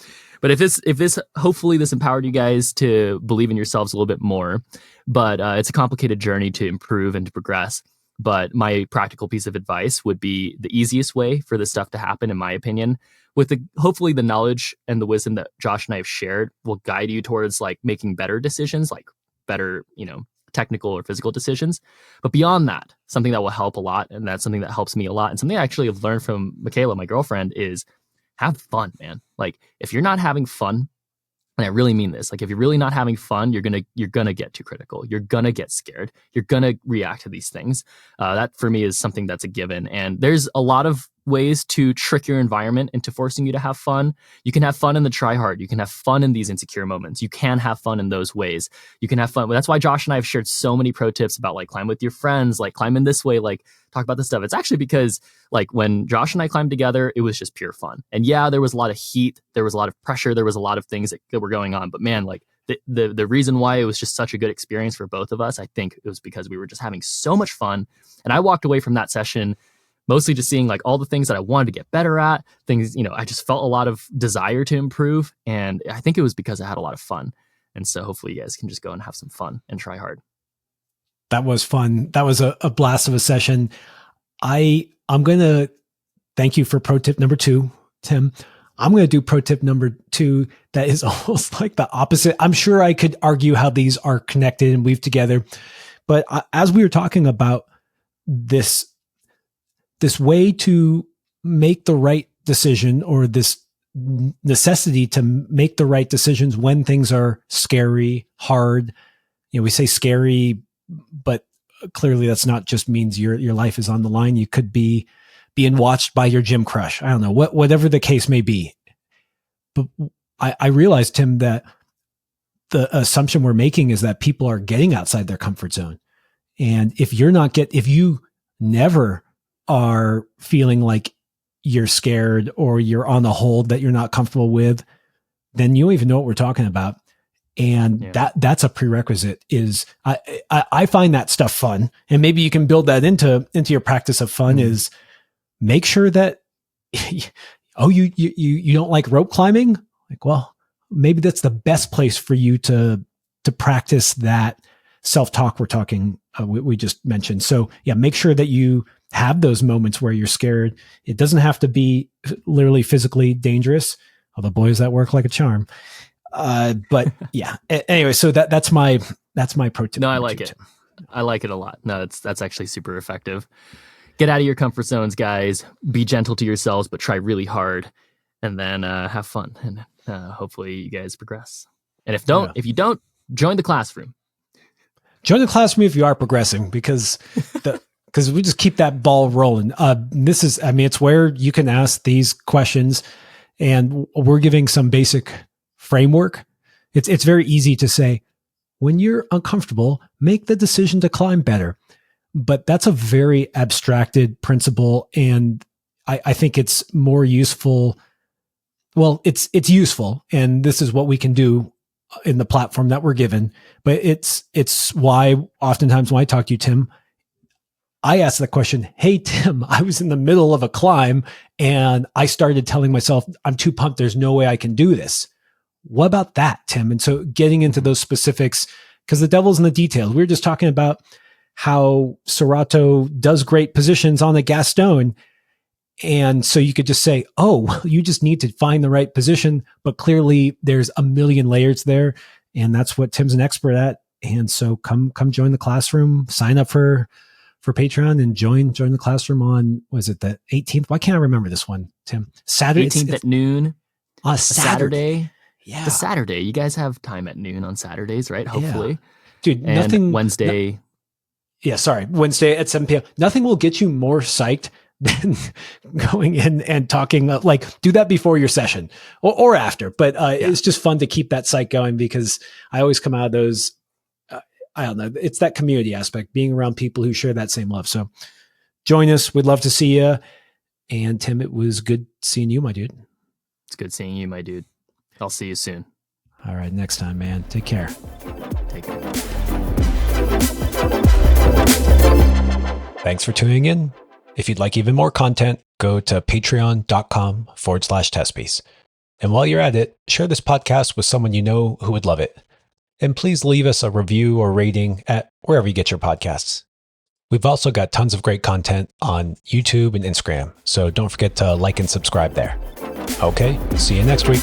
But if this, hopefully this empowered you guys to believe in yourselves a little bit more, but it's a complicated journey to improve and to progress. But my practical piece of advice would be the easiest way for this stuff to happen, in my opinion, with hopefully the knowledge and the wisdom that Josh and I have shared will guide you towards like making better decisions, like better, technical or physical decisions. But beyond that, something that will help a lot, and that's something that helps me a lot, and something I actually have learned from Michaela, my girlfriend, is have fun, man. Like if you're not having fun, and I really mean this, like if you're really not having fun, you're gonna get too critical. You're gonna get scared. You're gonna react to these things. That for me is something that's a given. And there's a lot of ways to trick your environment into forcing you to have fun. You can have fun in the try hard. You can have fun in these insecure moments. You can have fun in those ways. You can have fun. That's why Josh and I have shared so many pro tips about like climb with your friends, like climb in this way, like talk about this stuff. It's actually because like when Josh and I climbed together, it was just pure fun. And yeah, there was a lot of heat. There was a lot of pressure. There was a lot of things that were going on. But man, like the reason why it was just such a good experience for both of us, I think it was because we were just having so much fun. And I walked away from that session mostly just seeing like all the things that I wanted to get better at, things, I just felt a lot of desire to improve. And I think it was because I had a lot of fun. And so hopefully you guys can just go and have some fun and try hard. That was fun. That was a blast of a session. I'm going to thank you for pro tip number 2, Tim. I'm going to do pro tip number 2 that is almost like the opposite. I'm sure I could argue how these are connected and weave together. But as we were talking about this way to make the right decision, or this necessity to make the right decisions when things are scary, hard. We say scary, but clearly that's not just means your life is on the line. You could be being watched by your gym crush. I don't know, whatever the case may be. But I realized, Tim, that the assumption we're making is that people are getting outside their comfort zone. And if you never are feeling like you're scared or you're on a hold that you're not comfortable with, then you don't even know what we're talking about. And that's a prerequisite. Is I find that stuff fun, and maybe you can build that into your practice of fun. Is make sure that you don't like rope climbing. Like, well, maybe that's the best place for you to practice that self-talk we just mentioned. So yeah, make sure that you have those moments where you're scared. It doesn't have to be literally physically dangerous, although boys, that work like a charm. But yeah, anyway, so that's my pro tip. No, I like it. I like it a lot. No, that's actually super effective. Get out of your comfort zones, guys. Be gentle to yourselves, but try really hard, and then have fun. And hopefully you guys progress. And if you don't, join the classroom. Join the classroom if you are progressing, because we just keep that ball rolling. It's where you can ask these questions, and we're giving some basic framework. It's very easy to say, when you're uncomfortable, make the decision to climb better. But that's a very abstracted principle, and I think it's more useful. Well, it's useful, and this is what we can do in the platform that we're given. But it's why oftentimes when I talk to you, Tim, I ask the question, hey, Tim, I was in the middle of a climb and I started telling myself, I'm too pumped. There's no way I can do this. What about that, Tim? And so getting into those specifics, because the devil's in the details. We were just talking about how Serato does great positions on the Gaston. And so you could just say, oh, you just need to find the right position. But clearly there's a million layers there. And that's what Tim's an expert at. And so come join the classroom, sign up for Patreon, and join the classroom on, was it the 18th? Why can't I remember this one, Tim? Saturday. 18th at noon. On Saturday. Yeah. The Saturday. You guys have time at noon on Saturdays, right? Hopefully. Yeah. Dude, and nothing. Wednesday. Wednesday at 7 p.m. Nothing will get you more psyched than going in and talking, do that before your session or after. But it's just fun to keep that psych going, because I always come out of those, I don't know, it's that community aspect, being around people who share that same love. So join us. We'd love to see you. And Tim, it was good seeing you, my dude. It's good seeing you, my dude. I'll see you soon. All right. Next time, man. Take care. Take care. Thanks for tuning in. If you'd like even more content, go to patreon.com/testpiece. And while you're at it, share this podcast with someone you know who would love it. And please leave us a review or rating at wherever you get your podcasts. We've also got tons of great content on YouTube and Instagram, so don't forget to like and subscribe there. Okay, see you next week.